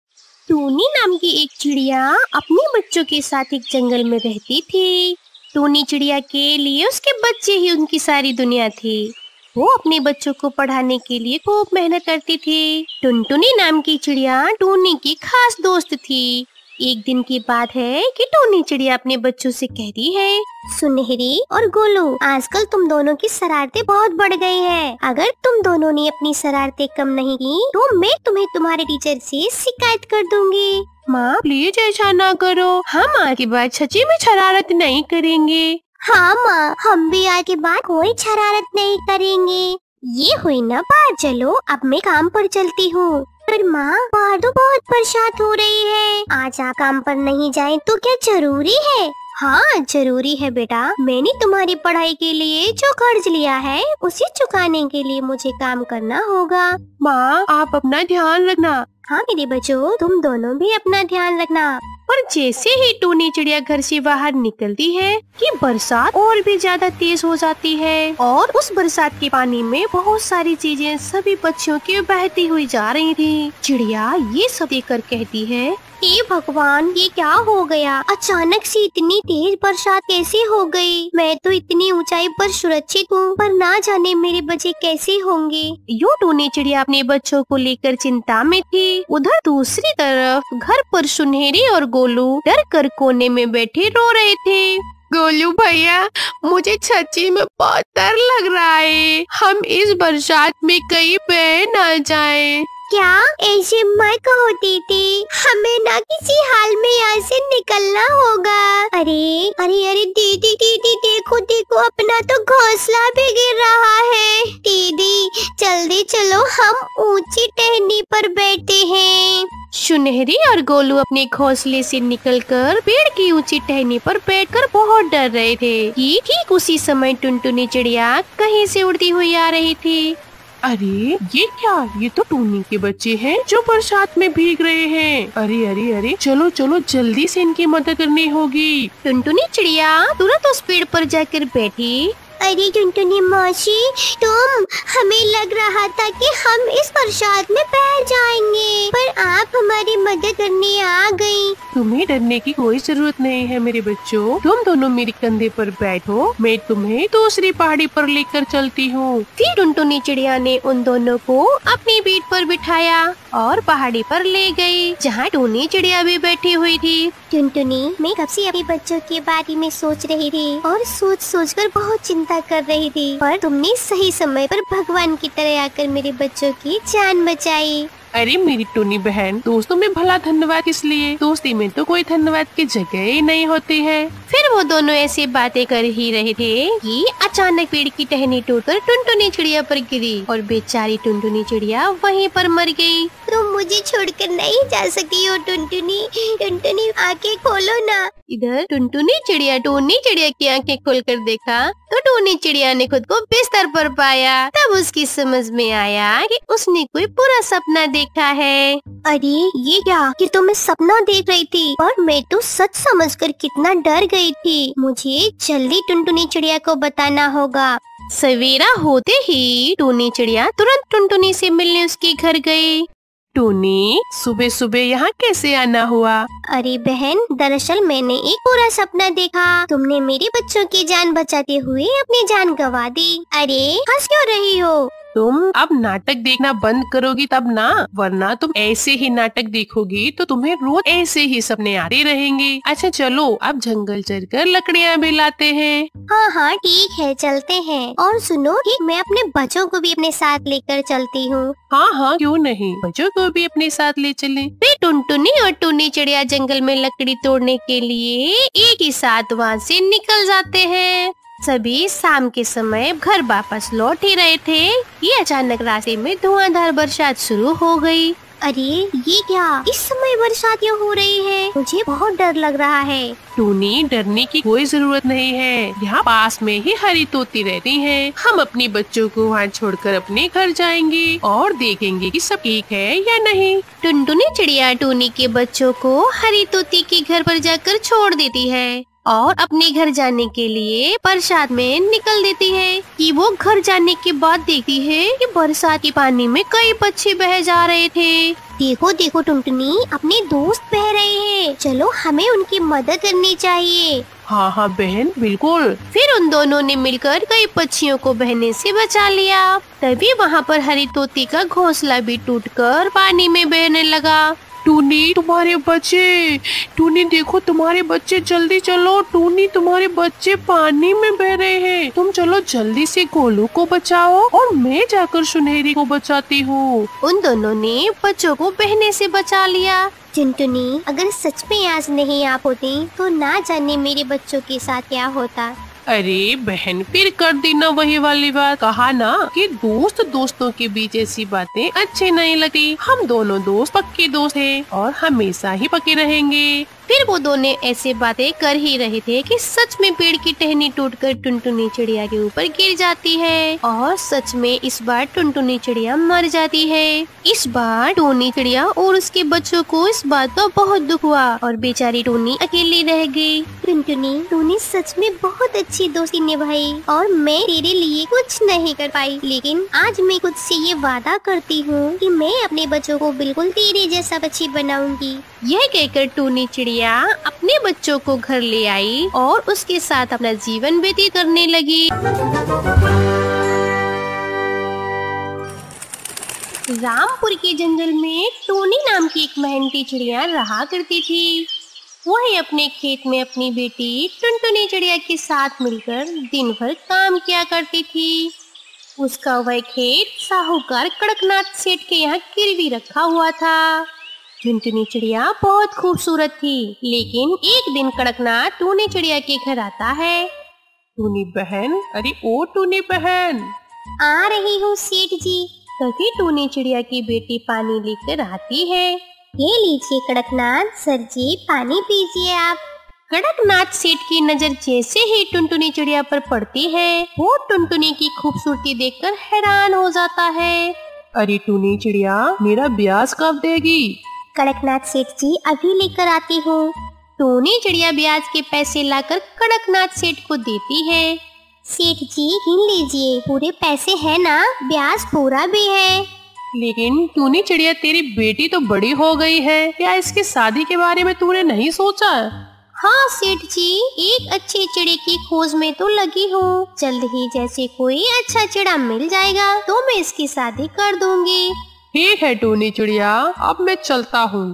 टूनी नाम की एक चिड़िया अपने बच्चों के साथ एक जंगल में रहती थी। टूनी चिड़िया के लिए उसके बच्चे ही उनकी सारी दुनिया थी। वो अपने बच्चों को पढ़ाने के लिए खूब मेहनत करती थी। टुनटुनी नाम की चिड़िया टूनी की खास दोस्त थी। एक दिन की बात है कि टूनी चिड़िया अपने बच्चों से कहती है, सुनहरी और गोलू, आजकल तुम दोनों की शरारतें बहुत बढ़ गई हैं। अगर तुम दोनों ने अपनी शरारतें कम नहीं की तो मैं तुम्हें तुम्हारे टीचर से शिकायत कर दूंगी। माँ प्लीज ऐसा ना करो, हम आज के बाद सच्ची में शरारत नहीं करेंगे। हाँ माँ, हम भी आज के बाद कोई शरारत नहीं करेंगे। ये हुई ना बात, चलो अब मैं काम पर चलती हूँ। पर माँ, बाहर तो बहुत बरसात हो रही है, आज आप काम पर नहीं जाएं तो क्या जरूरी है? हाँ जरूरी है बेटा, मैंने तुम्हारी पढ़ाई के लिए जो कर्ज लिया है उसे चुकाने के लिए मुझे काम करना होगा। माँ आप अपना ध्यान रखना। हाँ मेरे बच्चों, तुम दोनों भी अपना ध्यान रखना। और जैसे ही टूनी चिड़िया घर से बाहर निकलती है कि बरसात और भी ज्यादा तेज हो जाती है और उस बरसात के पानी में बहुत सारी चीजें सभी बच्चों की बहती हुई जा रही थी। चिड़िया ये सब देखकर कहती है, हे भगवान, ये क्या हो गया? अचानक से इतनी तेज बरसात कैसे हो गई? मैं तो इतनी ऊंचाई पर सुरक्षित हूँ, पर ना जाने मेरे बच्चे कैसे होंगे। यूं टूनी चिड़िया अपने बच्चों को लेकर चिंता में थी। उधर दूसरी तरफ घर पर सुनहरी और गोलू डर कर कोने में बैठे रो रहे थे। गोलू भैया, मुझे सच्ची में बहुत डर लग रहा है, हम इस बरसात में कहीं बह ना जाएं। क्या? ऐसे मत कहो दीदी, हमें ना किसी हाल में यहाँ से निकलना होगा। अरे अरे अरे दीदी दीदी, देखो देखो, अपना तो घोंसला भी गिर रहा है। दीदी जल्दी चलो, हम ऊंची टहनी पर बैठे हैं। सुनहरी और गोलू अपने घोंसले से निकलकर पेड़ की ऊंची टहनी पर बैठकर बहुत डर रहे थे कि ठीक उसी समय टुनटुनी चिड़िया कहीं से उड़ती हुई आ रही थी। अरे ये क्या? ये तो टूनी के बच्चे हैं जो बरसात में भीग रहे हैं। अरे अरे अरे, चलो चलो जल्दी से इनकी मदद करनी होगी। टुनटुनी चिड़िया तुरंत उस पेड़ पर जाकर बैठी। अरे टुनटुनी मौसी, हमें लग रहा था कि हम इस बरसात में बह जाएंगे, पर आप हमारी मदद करने आ गई। तुम्हें डरने की कोई जरूरत नहीं है मेरे बच्चों, तुम दोनों मेरे कंधे पर बैठो, मैं तुम्हें दूसरी पहाड़ी पर लेकर चलती हूँ। फिर टुनटुनी चिड़िया ने उन दोनों को अपनी पीठ पर बिठाया और पहाड़ी पर ले गई, जहाँ टूनी चिड़िया भी बैठी हुई थी। टुनटुनी, मैं कब से अपने बच्चों के बारे में सोच रही थी और सोच कर बहुत चिंता कर रही थी, पर तुमने सही समय पर भगवान की तरह आकर मेरे बच्चों की जान बचाई। अरे मेरी टूनी बहन, दोस्तों में भला धन्यवाद किस लिए? दोस्ती में तो कोई धन्यवाद की जगह ही नहीं होती है। फिर वो दोनों ऐसी बातें कर ही रहे थे कि अचानक पेड़ की टहनी टूटकर टुनटुनी चिड़िया पर गिरी और बेचारी टुनटुनी चिड़िया वहीं पर मर गई। तुम मुझे छोड़कर नहीं जा सकती हो टुनटुनी, टुनटुनी आंखें खोलो ना। इधर टुनटुनी चिड़िया टूनी चिड़िया की आंखें खोलकर देखा तो टूनी चिड़िया ने खुद को बिस्तर पर पाया। तब उसकी समझ में आया कि उसने कोई बुरा सपना देखा है। अरे ये क्या कि तो मैं सपना देख रही थी और मैं तो सच समझकर कितना डर गई थी। मुझे जल्दी टुनटुनी चिड़िया को बताना होगा। सवेरा होते ही टूनी चिड़िया तुरंत टुनटुनी से मिलने उसके घर गई। टूनी, सुबह सुबह यहाँ कैसे आना हुआ? अरे बहन, दरअसल मैंने एक बुरा सपना देखा। तुमने मेरे बच्चों की जान बचाते हुए अपनी जान गंवा दी। अरे हंस क्यों रही हो? तुम अब नाटक देखना बंद करोगी तब ना, वरना तुम ऐसे ही नाटक देखोगी तो तुम्हें रोज ऐसे ही सपने आते रहेंगे। अच्छा चलो, अब जंगल चलकर लकड़ियाँ भी लाते हैं। हाँ हाँ ठीक है, चलते हैं। और सुनो कि मैं अपने बच्चों को भी अपने साथ लेकर चलती हूँ। हाँ हाँ क्यों नहीं, बच्चों को भी अपने साथ ले चलें। फिर टुनटुनी और टूनी चिड़िया जंगल में लकड़ी तोड़ने के लिए एक ही साथ वहाँ से निकल जाते हैं। सभी शाम के समय घर वापस लौट ही रहे थे कि अचानक रास्ते में धुआंधार बरसात शुरू हो गई। अरे ये क्या, इस समय बरसात क्यों हो रही है? मुझे बहुत डर लग रहा है। टूनी, डरने की कोई जरूरत नहीं है। यहाँ पास में ही हरी तोती रहती हैं। हम अपने बच्चों को वहाँ छोड़कर अपने घर जाएंगे और देखेंगे कि सब ठीक है या नहीं। टुनटुनी चिड़िया टूनी के बच्चों को हरी तोती के घर पर जाकर छोड़ देती है और अपने घर जाने के लिए बरसात में निकल देती है। कि वो घर जाने के बाद देखती है कि बरसात के पानी में कई पक्षी बह जा रहे थे। देखो देखो टुनटुनी, अपने दोस्त बह रहे हैं। चलो हमें उनकी मदद करनी चाहिए। हाँ हाँ बहन, बिल्कुल। फिर उन दोनों ने मिलकर कई पक्षियों को बहने से बचा लिया। तभी वहाँ पर हरी तोती का घोंसला भी टूटकर पानी में बहने लगा। टूनी, तुम्हारे बच्चे, टूनी देखो तुम्हारे बच्चे, जल्दी चलो टूनी, तुम्हारे बच्चे पानी में बह रहे हैं। तुम चलो जल्दी से गोलू को बचाओ और मैं जाकर सुनहरी को बचाती हूँ। उन दोनों ने बच्चों को बहने से बचा लिया। टुनटुनी, अगर सच में आज नहीं आप होती तो ना जाने मेरे बच्चों के साथ क्या होता। अरे बहन, फिर कर दी ना वही वाली बात। कहा ना कि दोस्त दोस्तों के बीच ऐसी बातें अच्छी नहीं लगती। हम दोनों दोस्त पक्के दोस्त हैं और हमेशा ही पक्के रहेंगे। फिर वो दोनों ऐसे बातें कर ही रहे थे कि सच में पेड़ की टहनी टूटकर टुनटुनी चिड़िया के ऊपर गिर जाती है और सच में इस बार टुनटुनी चिड़िया मर जाती है। इस बार टूनी चिड़िया और उसके बच्चों को इस बात का बहुत दुख हुआ और बेचारी टूनी अकेली रह गई। टुनटुनी, तूने सच में बहुत अच्छी दोस्ती निभाई और मैं तेरे लिए कुछ नहीं कर पाई, लेकिन आज मैं खुद से ये वादा करती हूँ कि मैं अपने बच्चों को बिल्कुल तेरे जैसा पक्षी बनाऊंगी। यह कहकर टूनी चिड़िया अपने बच्चों को घर ले आई और उसके साथ अपना जीवन व्यतीत करने लगी। रामपुर के जंगल में टूनी नाम की एक मेहनती चिड़िया रहा करती थी। वह अपने खेत में अपनी बेटी टुनटुनी चिड़िया के साथ मिलकर दिन भर काम किया करती थी। उसका वह खेत साहूकार कड़कनाथ सेठ के यहाँ गिरवी रखा हुआ था। टुनटुनी चिड़िया बहुत खूबसूरत थी, लेकिन एक दिन कड़कनाथ टूनी चिड़िया के घर आता है। टूनी बहन, अरे ओ टूनी बहन। आ रही हूँ सेठ जी। तभी टूनी चिड़िया की बेटी पानी लेकर आती है। ये लीजिए कड़कनाथ सर जी, पानी पीजिए आप। कड़कनाथ सेठ की नजर जैसे ही टुनटुनी चिड़िया पर पड़ती है, वो टुनटुनी की खूबसूरती देखकर हैरान हो जाता है। अरे टूनी चिड़िया, मेरा ब्याज कब देगी? कड़कनाथ सेठ जी, अभी लेकर आती हूँ। टूनी चिड़िया ब्याज के पैसे लाकर कड़कनाथ सेठ को देती है। सेठ जी गिन लीजिए, पूरे पैसे है ना? ब्याज पूरा भी है। लेकिन टूनी चिड़िया, तेरी बेटी तो बड़ी हो गई है, क्या इसकी शादी के बारे में तूने नहीं सोचा? हाँ सेठ जी, एक अच्छे चिड़े की खोज में तो लगी हूँ। जल्द ही जैसे कोई अच्छा चिड़ा मिल जाएगा तो मैं इसकी शादी कर दूंगी। ठीक है टूनी चिड़िया, अब मैं चलता हूँ।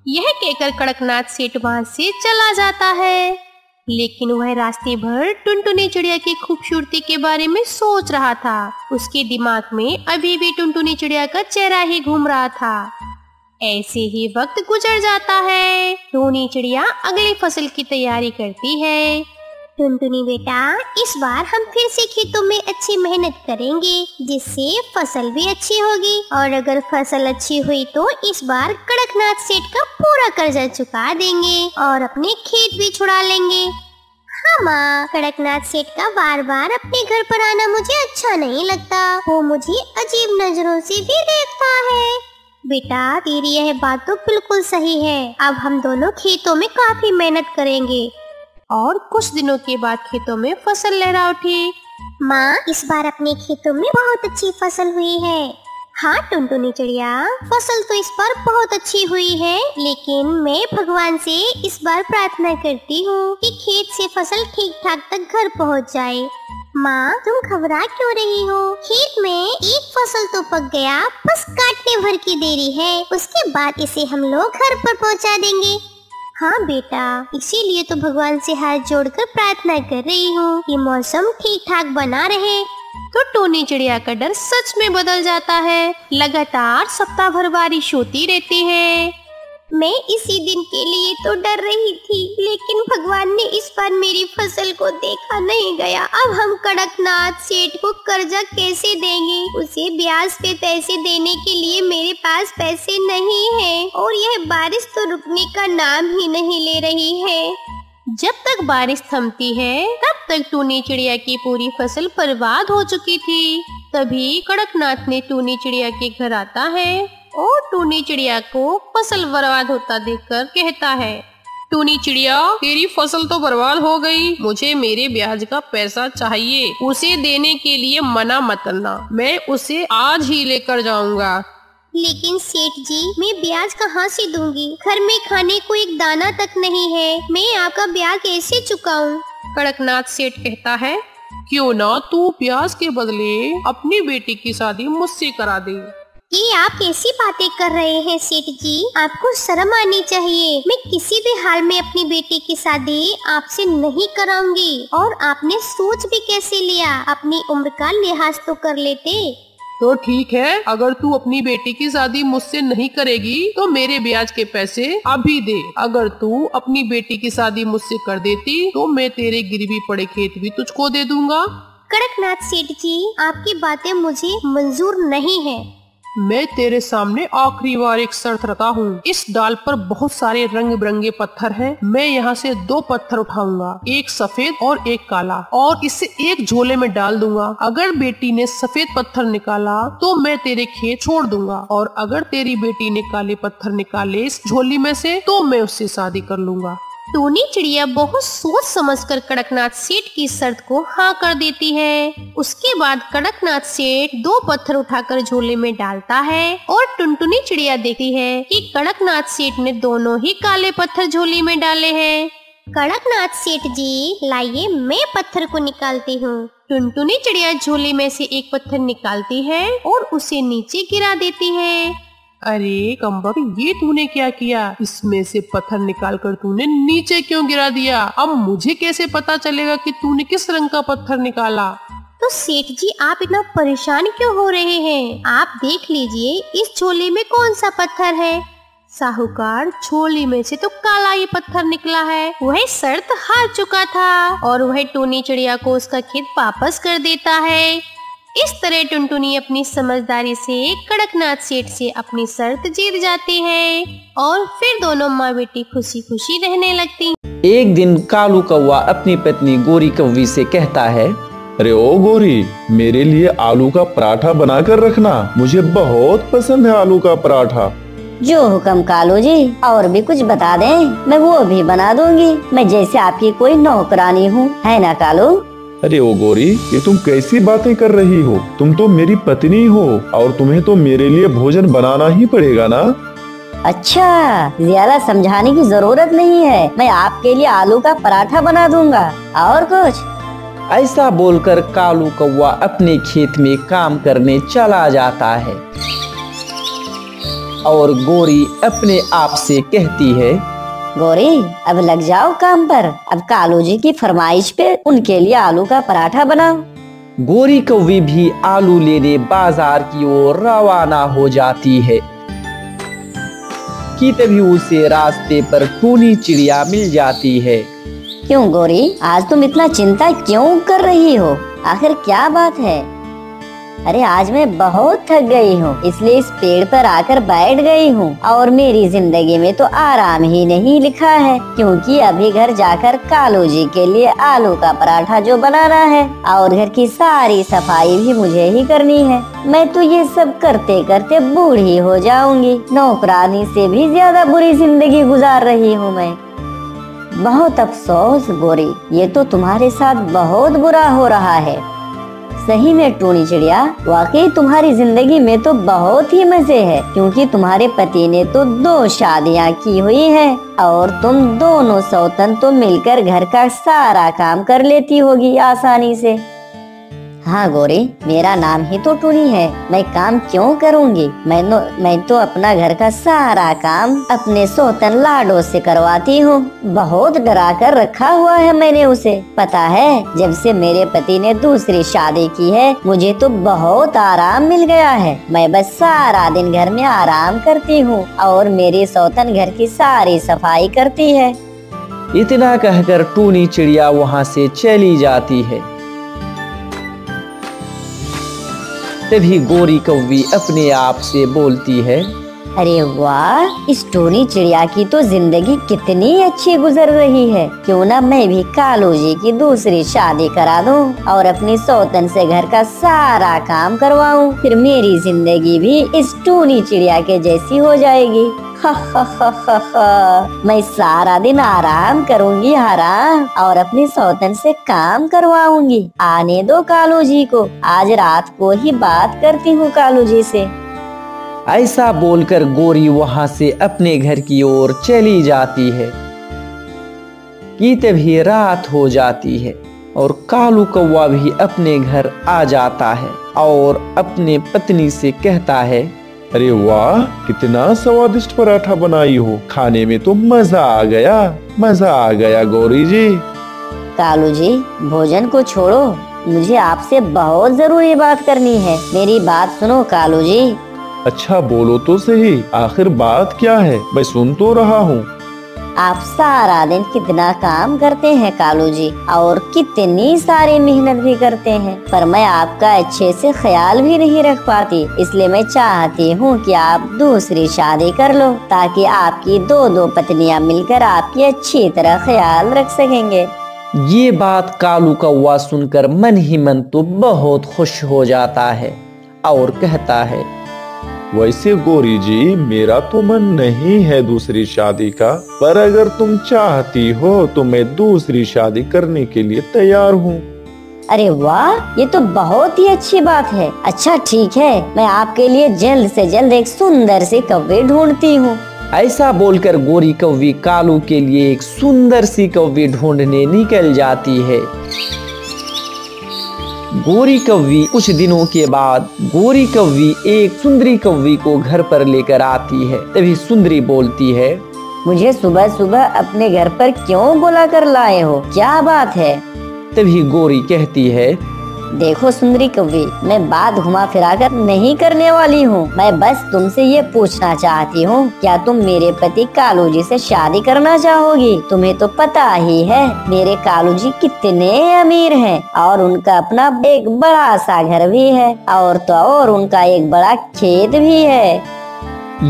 यह कहकर कड़कनाथ सेठ वहाँ से चला जाता है, लेकिन वह रास्ते भर टुनटुनी चिड़िया की खूबसूरती के बारे में सोच रहा था। उसके दिमाग में अभी भी टुनटुनी चिड़िया का चेहरा ही घूम रहा था। ऐसे ही वक्त गुजर जाता है। टूनी चिड़िया अगली फसल की तैयारी करती है। टुनटुनी बेटा, इस बार हम फिर से खेतों में अच्छी मेहनत करेंगे, जिससे फसल भी अच्छी होगी। और अगर फसल अच्छी हुई तो इस बार कड़कनाथ सेठ का पूरा कर्जा चुका देंगे और अपने खेत भी छुड़ा लेंगे। हाँ माँ, कड़कनाथ सेठ का बार बार अपने घर पर आना मुझे अच्छा नहीं लगता। वो मुझे अजीब नजरों से भी देखता है। बेटा, तेरी यह बात तो बिल्कुल सही है। अब हम दोनों खेतों में काफी मेहनत करेंगे। और कुछ दिनों के बाद खेतों में फसल लहरा उठी। माँ, इस बार अपने खेतों में बहुत अच्छी फसल हुई है। हाँ टुनटुनी चिड़िया, फसल तो इस बार बहुत अच्छी हुई है, लेकिन मैं भगवान से इस बार प्रार्थना करती हूँ कि खेत से फसल ठीक ठाक तक घर पहुँच जाए। माँ, तुम घबरा क्यों रही हो? खेत में एक फसल तो पक गया, बस काटने भर की देरी है। उसके बाद इसे हम लोग घर पर पहुँचा देंगे। हाँ बेटा, इसीलिए तो भगवान से हाथ जोड़कर प्रार्थना कर रही हूँ कि मौसम ठीक ठाक बना रहे। तो टूनी चिड़िया का डर सच में बदल जाता है। लगातार सप्ताह भर बारिश होती रहती है। मैं इसी दिन के लिए तो डर रही थी, लेकिन भगवान ने इस बार मेरी फसल को देखा नहीं गया। अब हम कड़कनाथ सेठ को कर्जा कैसे देंगे? उसे ब्याज पे पैसे देने के लिए मेरे पास पैसे नहीं हैं, और यह बारिश तो रुकने का नाम ही नहीं ले रही है। जब तक बारिश थमती है तब तक टूनी चिड़िया की पूरी फसल बर्बाद हो चुकी थी। तभी कड़कनाथ ने टूनी चिड़िया के घर आता है और टूनी चिड़िया को फसल बर्बाद होता देखकर कहता है, टूनी चिड़िया, तेरी फसल तो बर्बाद हो गई। मुझे मेरे ब्याज का पैसा चाहिए। उसे देने के लिए मना मत करना, मैं उसे आज ही लेकर जाऊंगा। लेकिन सेठ जी, मैं ब्याज कहाँ से दूंगी? घर में खाने को एक दाना तक नहीं है। मैं आपका ब्याज कैसे चुकाऊं? कड़कनाथ सेठ कहता है, क्यों ना तू ब्याज के बदले अपनी बेटी की शादी मुझसे करा दे। ये आप कैसी बातें कर रहे हैं सेठ जी? आपको शर्म आनी चाहिए। मैं किसी भी हाल में अपनी बेटी की शादी आपसे नहीं कराऊंगी। और आपने सोच भी कैसे लिया? अपनी उम्र का लिहाज तो कर लेते। तो ठीक है, अगर तू अपनी बेटी की शादी मुझसे नहीं करेगी तो मेरे ब्याज के पैसे अभी दे। अगर तू अपनी बेटी की शादी मुझसे कर देती तो मैं तेरे गिरवी पड़े खेत भी तुझको दे दूंगा। कड़कनाथ सेठ जी, आपकी बातें मुझे मंजूर नहीं है। मैं तेरे सामने आखिरी बार एक शर्त रखता हूँ। इस डाल पर बहुत सारे रंग बिरंगे पत्थर हैं। मैं यहाँ से 2 पत्थर उठाऊंगा, एक सफेद और एक काला, और इसे एक झोले में डाल दूंगा। अगर बेटी ने सफेद पत्थर निकाला तो मैं तेरे खेत छोड़ दूंगा, और अगर तेरी बेटी ने काले पत्थर निकाले इस झोली में से तो मैं उससे शादी कर लूंगा। टूनी चिड़िया बहुत सोच समझकर कड़कनाथ सेठ की शर्त को हाँ कर देती है। उसके बाद कड़कनाथ सेठ 2 पत्थर उठाकर झोले में डालता है और टुनटुनी चिड़िया देखती है कि कड़कनाथ सेठ ने दोनों ही काले पत्थर झोली में डाले हैं। कड़कनाथ सेठ जी, लाइए मैं पत्थर को निकालती हूँ। टुनटुनी चिड़िया झोले में से एक पत्थर निकालती है और उसे नीचे गिरा देती है। अरे कम्बक, ये तूने क्या किया? इसमें से पत्थर निकालकर तूने नीचे क्यों गिरा दिया? अब मुझे कैसे पता चलेगा कि तूने किस रंग का पत्थर निकाला? तो सेठ जी, आप इतना परेशान क्यों हो रहे हैं? आप देख लीजिए इस झोले में कौन सा पत्थर है। साहूकार, झोली में से तो काला ही पत्थर निकला है। वह शर्त हार चुका था और वह टूनी चिड़िया को उसका खेत वापस कर देता है। इस तरह टुनटुनी अपनी समझदारी से कड़कनाथ सेठ से अपनी शर्त जीत जाती है और फिर दोनों माँ बेटी खुशी खुशी रहने लगती। एक दिन कालू कौवा अपनी पत्नी गोरी कौवी से कहता है, अरे ओ गोरी, मेरे लिए आलू का पराठा बनाकर रखना। मुझे बहुत पसंद है आलू का पराठा। जो हुक्म कालू जी, और भी कुछ बता दें, मैं वो भी बना दूंगी। मैं जैसे आपकी कोई नौकरानी हूँ, है ना कालू? अरे ओ गोरी, ये तुम कैसी बातें कर रही हो? तुम तो मेरी पत्नी हो और तुम्हें तो मेरे लिए भोजन बनाना ही पड़ेगा ना। अच्छा, ज्यादा समझाने की जरूरत नहीं है। मैं आपके लिए आलू का पराठा बना दूंगा। और कुछ? ऐसा बोलकर कालू कौवा अपने खेत में काम करने चला जाता है और गोरी अपने आप से कहती है, गोरी, अब लग जाओ काम पर। अब कालू जी की फरमाइश पे उनके लिए आलू का पराठा बनाओ। गोरी कौवी भी आलू लेने बाजार की ओर रवाना हो जाती है। कि तभी उसे रास्ते पर टूनी चिड़िया मिल जाती है। क्यों गोरी, आज तुम इतना चिंता क्यों कर रही हो? आखिर क्या बात है? अरे आज मैं बहुत थक गई हूँ, इसलिए इस पेड़ पर आकर बैठ गई हूँ। और मेरी जिंदगी में तो आराम ही नहीं लिखा है, क्योंकि अभी घर जाकर कालू जी के लिए आलू का पराठा जो बनाना है और घर की सारी सफाई भी मुझे ही करनी है। मैं तो ये सब करते करते बूढ़ी हो जाऊंगी। नौकरानी से भी ज्यादा बुरी जिंदगी गुजार रही हूँ मैं। बहुत अफसोस गोरी, ये तो तुम्हारे साथ बहुत बुरा हो रहा है। सही में टूनी चिड़िया, वाकई तुम्हारी जिंदगी में तो बहुत ही मजे है, क्योंकि तुम्हारे पति ने तो 2 शादियां की हुई हैं और तुम दोनों सौतन तो मिलकर घर का सारा काम कर लेती होगी आसानी से। हाँ गोरी, मेरा नाम ही तो टूनी है, मैं काम क्यों करूँगी? मैं तो अपना घर का सारा काम अपने सौतन लाडो से करवाती हूँ। बहुत डरा कर रखा हुआ है मैंने उसे। पता है, जब से मेरे पति ने दूसरी शादी की है, मुझे तो बहुत आराम मिल गया है। मैं बस सारा दिन घर में आराम करती हूँ और मेरी सौतन घर की सारी सफाई करती है। इतना कहकर टूनी चिड़िया वहाँ से चली जाती है। तभी गोरी कौवी अपने आप से बोलती है, अरे वाह, इस टूनी चिड़िया की तो जिंदगी कितनी अच्छी गुजर रही है। क्यों ना मैं भी कालू जी की दूसरी शादी करा दूं और अपनी सौतन से घर का सारा काम करवाऊं। फिर मेरी जिंदगी भी इस टूनी चिड़िया के जैसी हो जाएगी। मैं सारा दिन आराम करूंगी आराम और अपनी सौतन से काम करवाऊंगी। आने दो कालू जी को, आज रात को ही बात करती हूँ कालू जी से। ऐसा बोलकर गोरी वहाँ से अपने घर की ओर चली जाती है कि तभी रात हो जाती है और कालू कौवा भी अपने घर आ जाता है और अपने पत्नी से कहता है, अरे वाह, कितना स्वादिष्ट पराठा बनाई हो, खाने में तो मजा आ गया गौरी जी। कालू जी, भोजन को छोड़ो, मुझे आपसे बहुत जरूरी बात करनी है। मेरी बात सुनो कालू जी। अच्छा बोलो तो सही, आखिर बात क्या है? मैं सुन तो रहा हूँ। आप सारा दिन कितना काम करते हैं कालू जी और कितनी सारी मेहनत भी करते हैं, पर मैं आपका अच्छे से ख्याल भी नहीं रख पाती। इसलिए मैं चाहती हूँ कि आप दूसरी शादी कर लो, ताकि आपकी 2 पत्नियां मिलकर आपकी अच्छी तरह ख्याल रख सकेंगे। ये बात कालू कौवा सुनकर मन ही मन तो बहुत खुश हो जाता है और कहता है, वैसे गौरी जी, मेरा तो मन नहीं है दूसरी शादी का, पर अगर तुम चाहती हो तो मैं दूसरी शादी करने के लिए तैयार हूँ। अरे वाह, ये तो बहुत ही अच्छी बात है। अच्छा ठीक है, मैं आपके लिए जल्द से जल्द एक सुंदर सी कौवी ढूंढती हूँ। ऐसा बोलकर गोरी कौवी कालू के लिए एक सुंदर सी कौवी ढूंढने निकल जाती है। गोरी कौवी कुछ दिनों के बाद गोरी कौवी एक सुंदरी कौवी को घर पर लेकर आती है। तभी सुंदरी बोलती है, मुझे सुबह सुबह अपने घर पर क्यों बुला कर लाए हो? क्या बात है? तभी गोरी कहती है, देखो सुंदरी कौवी, मैं बात घुमा फिरा कर नहीं करने वाली हूँ। मैं बस तुमसे ये पूछना चाहती हूँ, क्या तुम मेरे पति कालू जी से शादी करना चाहोगी? तुम्हें तो पता ही है मेरे कालू जी कितने अमीर हैं और उनका अपना एक बड़ा सा घर भी है और तो और उनका एक बड़ा खेत भी है।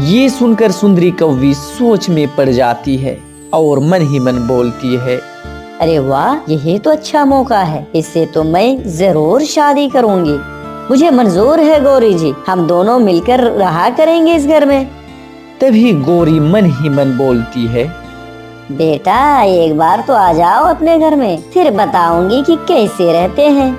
ये सुनकर सुंदरी कौवी सोच में पड़ जाती है और मन ही मन बोलती है, अरे वाह, यही तो अच्छा मौका है, इससे तो मैं जरूर शादी करूंगी। मुझे मंजूर है गौरी जी, हम दोनों मिलकर रहा करेंगे इस घर में। तभी गोरी मन ही मन बोलती है, बेटा एक बार तो आ जाओ अपने घर में, फिर बताऊंगी कि कैसे रहते हैं।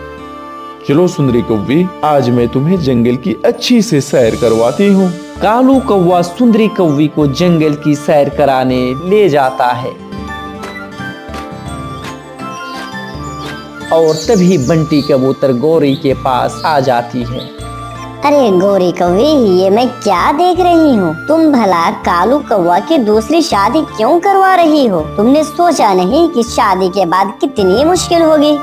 चलो सुंदरी कौवी, आज मैं तुम्हें जंगल की अच्छी से सैर करवाती हूँ। कालू कौवा सुंदरी कौवी को जंगल की सैर कराने ले जाता है और तभी बंटी कबूतर गोरी के पास आ जाती है। अरे गोरी कौवी, ये मैं क्या देख रही हूँ? तुम भला कालू कौवा की दूसरी शादी क्यों करवा रही हो? तुमने सोचा नहीं कि शादी के बाद कितनी मुश्किल होगी?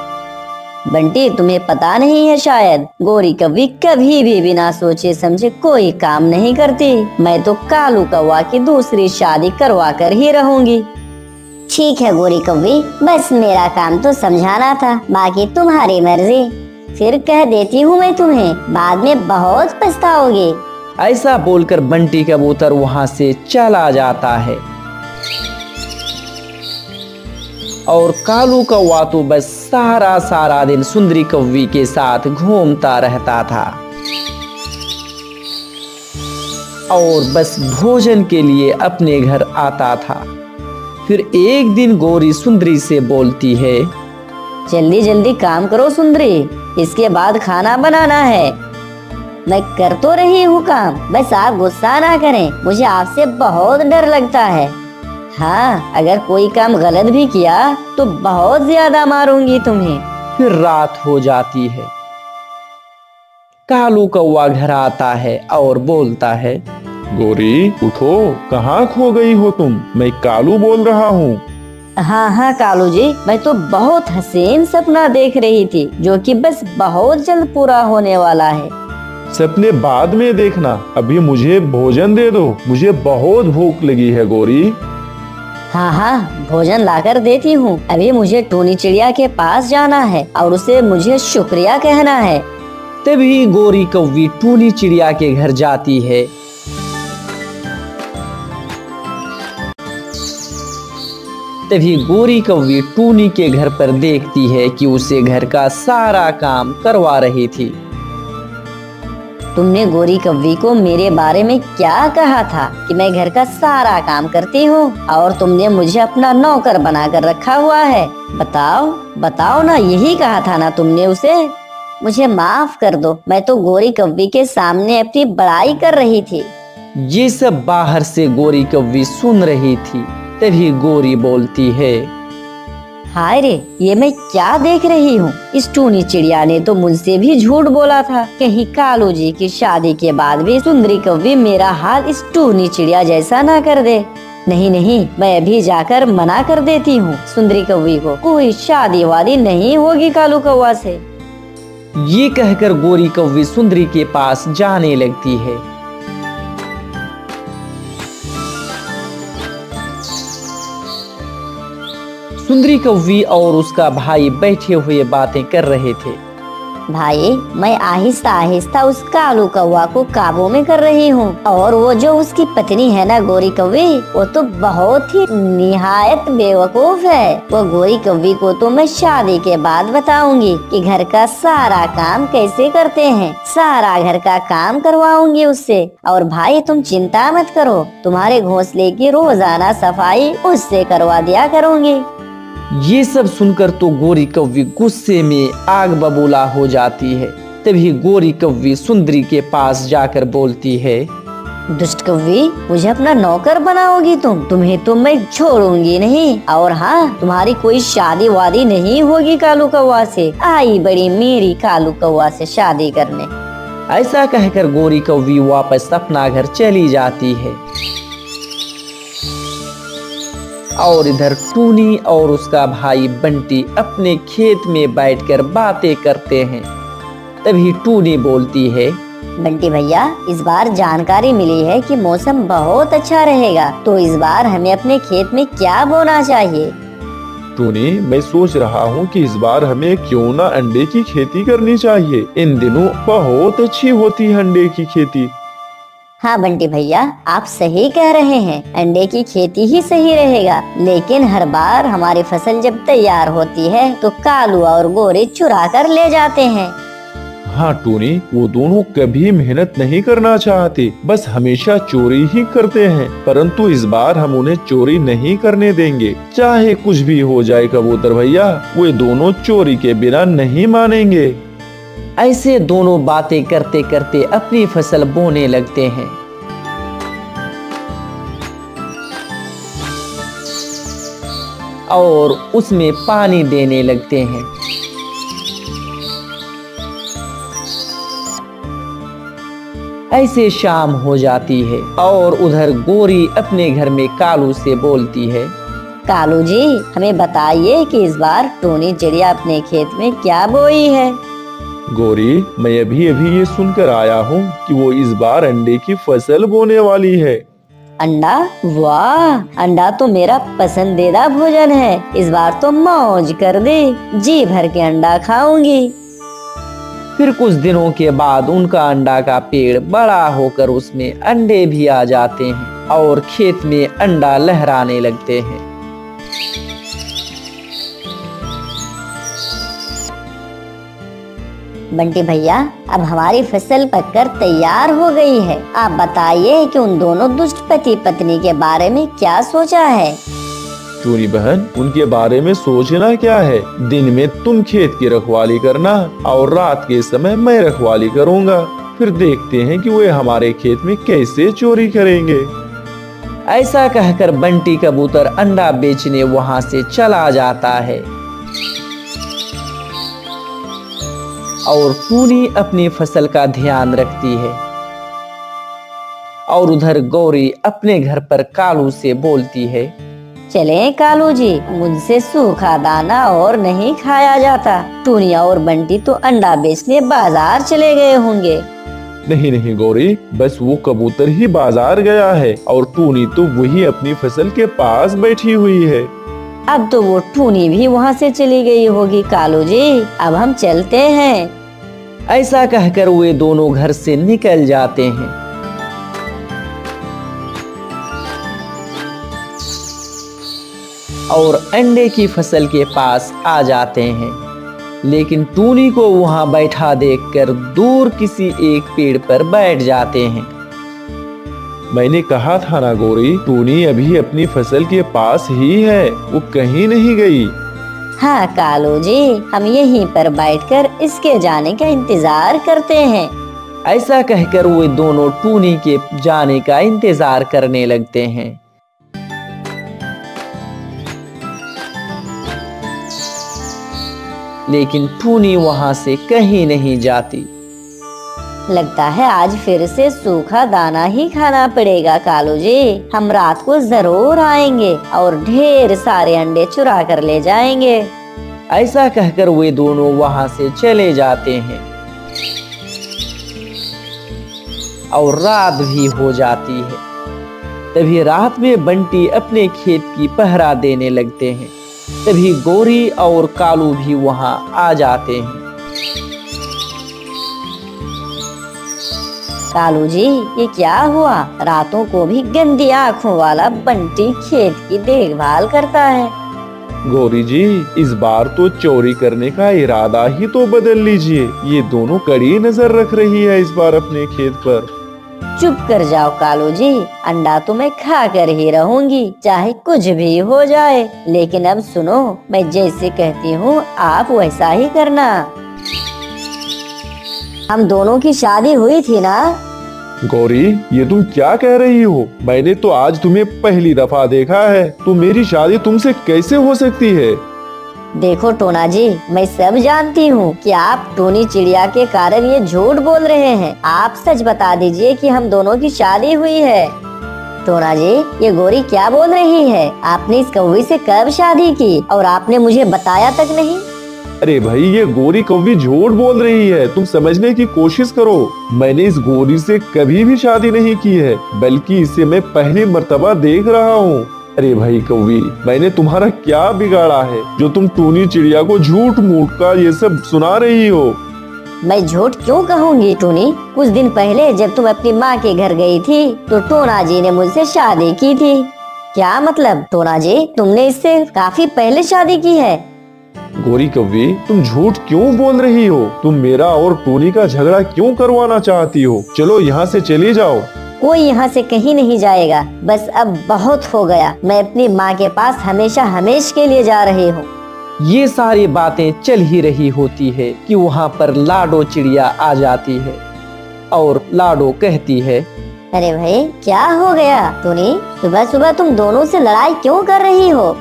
बंटी, तुम्हें पता नहीं है शायद, गोरी कौवी कभी भी बिना सोचे समझे कोई काम नहीं करती। मैं तो कालू कौवा की दूसरी शादी करवा कर ही रहूंगी। ठीक है गोरी कौवी, बस मेरा काम तो समझाना था, बाकी तुम्हारी मर्जी। फिर कह देती हूँ मैं तुम्हें, बाद में बहुत पछताओगे। ऐसा बोलकर बंटी कबूतर वहां से चला जाता है और कालू कौवा तो बस सारा दिन सुंदरी कौवी के साथ घूमता रहता था और बस भोजन के लिए अपने घर आता था। फिर एक दिन गोरी सुंदरी से बोलती है, जल्दी जल्दी काम करो सुंदरी, इसके बाद खाना बनाना है। मैं कर तो रही हूँ काम, बस आप गुस्सा ना करें, मुझे आपसे बहुत डर लगता है। हाँ, अगर कोई काम गलत भी किया तो बहुत ज्यादा मारूंगी तुम्हें। फिर रात हो जाती है। कालू कौवा घर आता है और बोलता है, गोरी उठो, कहाँ खो गई हो तुम? मैं कालू बोल रहा हूँ। हाँ कालू जी, मैं तो बहुत हसीन सपना देख रही थी जो कि बस बहुत जल्द पूरा होने वाला है। सपने बाद में देखना, अभी मुझे भोजन दे दो, मुझे बहुत भूख लगी है गोरी। हाँ, भोजन लाकर देती हूँ। अभी मुझे टूनी चिड़िया के पास जाना है और उसे मुझे शुक्रिया कहना है। तभी गोरी कौवी टूनी चिड़िया के घर जाती है। तभी गोरी कौवी टूनी के घर पर देखती है कि उसे घर का सारा काम करवा रही थी। तुमने गोरी कौवी को मेरे बारे में क्या कहा था कि मैं घर का सारा काम करती हूँ और तुमने मुझे अपना नौकर बनाकर रखा हुआ है? बताओ ना, यही कहा था ना तुमने उसे? मुझे माफ कर दो, मैं तो गोरी कौवी के सामने अपनी बड़ाई कर रही थी। ये सब बाहर से गोरी कौवी सुन रही थी। तभी गोरी बोलती है, हाय रे, ये मैं क्या देख रही हूँ? इस टूनी चिड़िया ने तो मुझसे भी झूठ बोला था। कहीं कालू जी की शादी के बाद भी सुंदरी कौवी मेरा हाल इस टूनी चिड़िया जैसा ना कर दे। नहीं, मैं अभी जाकर मना कर देती हूँ सुंदरी कौवी को, कोई शादी वादी नहीं होगी कालू कौवा से। ये कहकर गोरी कौवी सुंदरी के पास जाने लगती है। सुंदरी कौवी और उसका भाई बैठे हुए बातें कर रहे थे। भाई, मैं आहिस्ता आहिस्ता उस कालू कौवा को काबू में कर रही हूँ, और वो जो उसकी पत्नी है ना गोरी कौवी, वो तो बहुत ही निहायत बेवकूफ है। वो गोरी कौवी को तो मैं शादी के बाद बताऊंगी कि घर का सारा काम कैसे करते हैं, सारा घर का काम करवाऊंगी उससे। और भाई तुम चिंता मत करो, तुम्हारे घोंसले की रोजाना सफाई उससे करवा दिया करूंगी। ये सब सुनकर तो गोरी कौवी गुस्से में आग बबूला हो जाती है। तभी गोरी कौवी सुंदरी के पास जाकर बोलती है, दुष्ट कौवी, मुझे अपना नौकर बनाओगी तुम्हें तो मैं छोड़ूंगी नहीं। और हाँ, तुम्हारी कोई शादी वादी नहीं होगी कालू कौवा से। आई बड़ी मेरी कालू कौवा से शादी करने। ऐसा कहकर गोरी कौवी वापस अपना घर चली जाती है। और इधर टूनी और उसका भाई बंटी अपने खेत में बैठकर बातें करते हैं। तभी टूनी बोलती है, बंटी भैया, इस बार जानकारी मिली है कि मौसम बहुत अच्छा रहेगा, तो इस बार हमें अपने खेत में क्या बोना चाहिए? टूनी, मैं सोच रहा हूँ कि इस बार हमें क्यों ना अंडे की खेती करनी चाहिए। इन दिनों बहुत अच्छी होती है अंडे की खेती। हाँ बंटी भैया, आप सही कह रहे हैं, अंडे की खेती ही सही रहेगा। लेकिन हर बार हमारी फसल जब तैयार होती है तो कालू और गोरी चुरा कर ले जाते हैं। हाँ टूनी, वो दोनों कभी मेहनत नहीं करना चाहते, बस हमेशा चोरी ही करते हैं। परंतु इस बार हम उन्हें चोरी नहीं करने देंगे, चाहे कुछ भी हो जाए कबूतर भैया, वे दोनों चोरी के बिना नहीं मानेंगे। ऐसे दोनों बातें करते करते अपनी फसल बोने लगते हैं। और उसमें पानी देने लगते हैं। ऐसे शाम हो जाती है और उधर गोरी अपने घर में कालू से बोलती है, कालू जी, हमें बताइए कि इस बार टूनी चिड़िया अपने खेत में क्या बोई है। गौरी, मैं अभी अभी ये सुनकर आया हूँ कि वो इस बार अंडे की फसल बोने वाली है। अंडा? वाह, अंडा तो मेरा पसंदीदा भोजन है। इस बार तो मौज कर दे, जी भर के अंडा खाऊंगी। फिर कुछ दिनों के बाद उनका अंडा का पेड़ बड़ा होकर उसमें अंडे भी आ जाते हैं और खेत में अंडा लहराने लगते हैं। बंटी भैया, अब हमारी फसल पककर तैयार हो गई है। आप बताइए कि उन दोनों दुष्ट पति पत्नी के बारे में क्या सोचा है। टूनी बहन, उनके बारे में सोचना क्या है। दिन में तुम खेत की रखवाली करना और रात के समय मैं रखवाली करूँगा। फिर देखते हैं कि वे हमारे खेत में कैसे चोरी करेंगे। ऐसा कहकर बंटी कबूतर अंडा बेचने वहाँ से चला जाता है और टूनी अपनी फसल का ध्यान रखती है। और उधर गौरी अपने घर पर कालू से बोलती है, चलें कालू जी, मुझसे सूखा दाना और नहीं खाया जाता। टूनिया और बंटी तो अंडा बेचने बाजार चले गए होंगे। नहीं नहीं गौरी, बस वो कबूतर ही बाजार गया है और टूनी तो वही अपनी फसल के पास बैठी हुई है। अब तो वो टूनी भी वहाँ से चली गई होगी। कालू जी, अब हम चलते हैं। ऐसा कहकर वे दोनों घर से निकल जाते हैं। और अंडे की फसल के पास आ जाते हैं, लेकिन टूनी को वहां बैठा देखकर दूर किसी एक पेड़ पर बैठ जाते हैं। मैंने कहा था ना गौरी, टूनी अभी अपनी फसल के पास ही है, वो कहीं नहीं गई। हाँ कालू जी, हम यहीं पर बैठकर इसके जाने का इंतजार करते हैं। ऐसा कहकर वे दोनों टूनी के जाने का इंतजार करने लगते हैं। लेकिन टूनी वहां से कहीं नहीं जाती। लगता है आज फिर से सूखा दाना ही खाना पड़ेगा कालू जी। हम रात को जरूर आएंगे और ढेर सारे अंडे चुरा कर ले जाएंगे। ऐसा कहकर वे दोनों वहां से चले जाते हैं और रात भी हो जाती है। तभी रात में बंटी अपने खेत की पहरा देने लगते हैं। तभी गौरी और कालू भी वहां आ जाते हैं। कालू जी, ये क्या हुआ? रातों को भी गंदी आँखों वाला बंटी खेत की देखभाल करता है। गौरी जी, इस बार तो चोरी करने का इरादा ही तो बदल लीजिए। ये दोनों कड़ी नजर रख रही है इस बार अपने खेत पर। चुप कर जाओ कालू जी, अंडा तो मैं खा कर ही रहूंगी, चाहे कुछ भी हो जाए। लेकिन अब सुनो, मैं जैसे कहती हूँ आप वैसा ही करना। हम दोनों की शादी हुई थी ना? गौरी, ये तुम क्या कह रही हो? मैंने तो आज तुम्हें पहली दफा देखा है, तो मेरी शादी तुमसे कैसे हो सकती है? देखो टोना जी, मैं सब जानती हूँ कि आप टूनी चिड़िया के कारण ये झूठ बोल रहे हैं। आप सच बता दीजिए कि हम दोनों की शादी हुई है। टोना जी, ये गौरी क्या बोल रही है? आपने इस कौवी से कब शादी की और आपने मुझे बताया तक नहीं? अरे भाई, ये गोरी कौवी झूठ बोल रही है, तुम समझने की कोशिश करो। मैंने इस गोरी से कभी भी शादी नहीं की है, बल्कि इसे मैं पहली मर्तबा देख रहा हूँ। अरे भाई कौवी, मैंने तुम्हारा क्या बिगाड़ा है जो तुम टूनी चिड़िया को झूठ मूठ का ये सब सुना रही हो? मैं झूठ क्यों कहूँगी टूनी? कुछ दिन पहले जब तुम अपनी माँ के घर गई थी तो टोना जी ने मुझसे शादी की थी। क्या मतलब टोना जी, तुमने इससे काफी पहले शादी की है? गोरी कौवी, तुम झूठ क्यों बोल रही हो? तुम मेरा और टूनी का झगड़ा क्यों करवाना चाहती हो? चलो यहाँ से चली जाओ। कोई यहाँ से कहीं नहीं जाएगा, बस अब बहुत हो गया। मैं अपनी माँ के पास हमेशा हमेश के लिए जा रही हूँ। ये सारी बातें चल ही रही होती है कि वहाँ पर लाडो चिड़िया आ जाती है और लाडो कहती है, अरे भाई क्या हो गया टूनी? सुबह सुबह तुम दोनों से लड़ाई क्यों कर रही हो?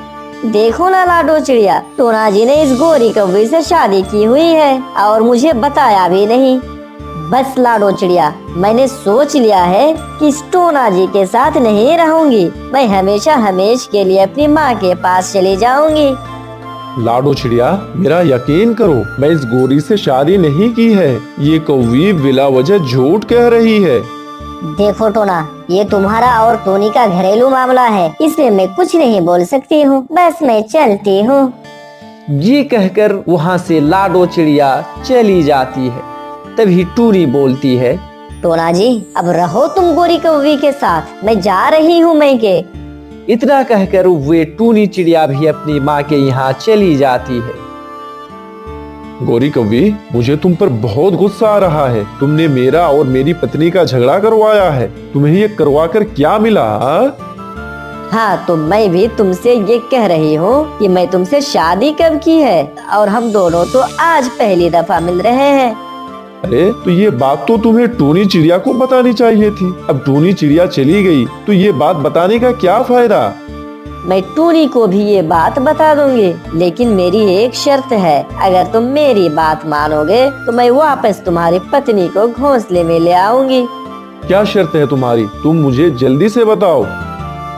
देखो ना लाडो चिड़िया, टोना जी ने इस गोरी कौवी से शादी की हुई है और मुझे बताया भी नहीं। बस लाडो चिड़िया, मैंने सोच लिया है कि टोना जी के साथ नहीं रहूंगी। मैं हमेशा हमेशा के लिए अपनी माँ के पास चली जाऊंगी। लाडो चिड़िया, मेरा यकीन करो, मैं इस गोरी से शादी नहीं की है। ये कौवी बिला वजह झूठ कह रही है। देखो टोना, ये तुम्हारा और टोनी का घरेलू मामला है, इसमें मैं कुछ नहीं बोल सकती हूँ। बस मैं चलती हूँ। ये कहकर वहाँ से लाडो चिड़िया चली जाती है। तभी टूनी बोलती है, टोना जी, अब रहो तुम गोरी कौवी के साथ, मैं जा रही हूँ मैके। इतना कहकर वे टूनी चिड़िया भी अपनी माँ के यहाँ चली जाती है। गोरी कौवी, मुझे तुम पर बहुत गुस्सा आ रहा है। तुमने मेरा और मेरी पत्नी का झगड़ा करवाया है। तुम्हें ये करवा कर क्या मिला? हाँ, तो मैं भी तुमसे ये कह रही हूँ कि मैं तुमसे शादी कब की है, और हम दोनों तो आज पहली दफा मिल रहे हैं। अरे, तो ये बात तो तुम्हें टूनी चिड़िया को बतानी चाहिए थी। अब टूनी चिड़िया चली गई तो ये बात बताने का क्या फायदा? मैं टूनी को भी ये बात बता दूंगी, लेकिन मेरी एक शर्त है। अगर तुम मेरी बात मानोगे तो मैं वापस तुम्हारी पत्नी को घोंसले में ले आऊंगी। क्या शर्त है तुम्हारी? तुम मुझे जल्दी से बताओ।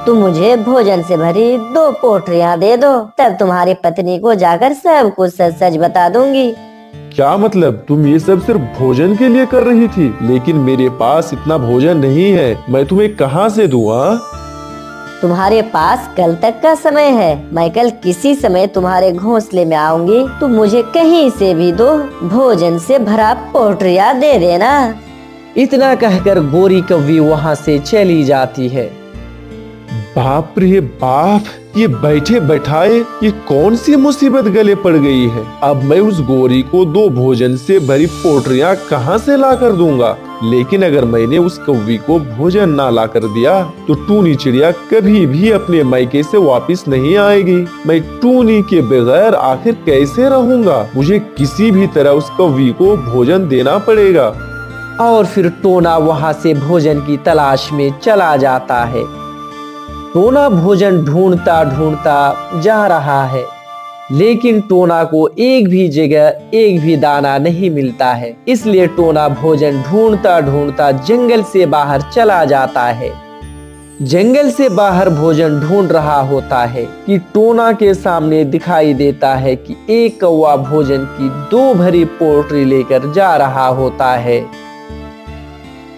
तुम मुझे भोजन से भरी 2 पोटलियाँ दे दो, तब तुम्हारी पत्नी को जाकर सब कुछ सच सच बता दूंगी। क्या मतलब? तुम ये सब सिर्फ भोजन के लिए कर रही थी? लेकिन मेरे पास इतना भोजन नहीं है, मैं तुम्हें कहाँ से दूँ? तुम्हारे पास कल तक का समय है। मैं कल किसी समय तुम्हारे घोंसले में आऊंगी। तुम मुझे कहीं से भी 2 भोजन से भरा पोटलियाँ दे देना। इतना कहकर गोरी कौवी वहाँ से चली जाती है। बाप रे बाप, ये बैठे बैठाए ये कौन सी मुसीबत गले पड़ गई है। अब मैं उस गोरी को 2 भोजन से भरी पोटलियाँ कहाँ से ला कर दूंगा? लेकिन अगर मैंने उस कौवी को भोजन ना ला कर दिया तो टूनी चिड़िया कभी भी अपने मायके से वापस नहीं आएगी। मैं टूनी के बगैर आखिर कैसे रहूंगा? मुझे किसी भी तरह उस कौवी को भोजन देना पड़ेगा। और फिर टोना वहाँ से भोजन की तलाश में चला जाता है। टोना भोजन ढूंढता ढूंढता जा रहा है, लेकिन टोना को एक भी जगह एक भी दाना नहीं मिलता है। इसलिए टोना भोजन ढूंढता ढूंढता जंगल से बाहर चला जाता है। जंगल से बाहर भोजन ढूंढ रहा होता है कि टोना के सामने दिखाई देता है कि एक कौवा भोजन की 2 भरी पोटली लेकर जा रहा होता है।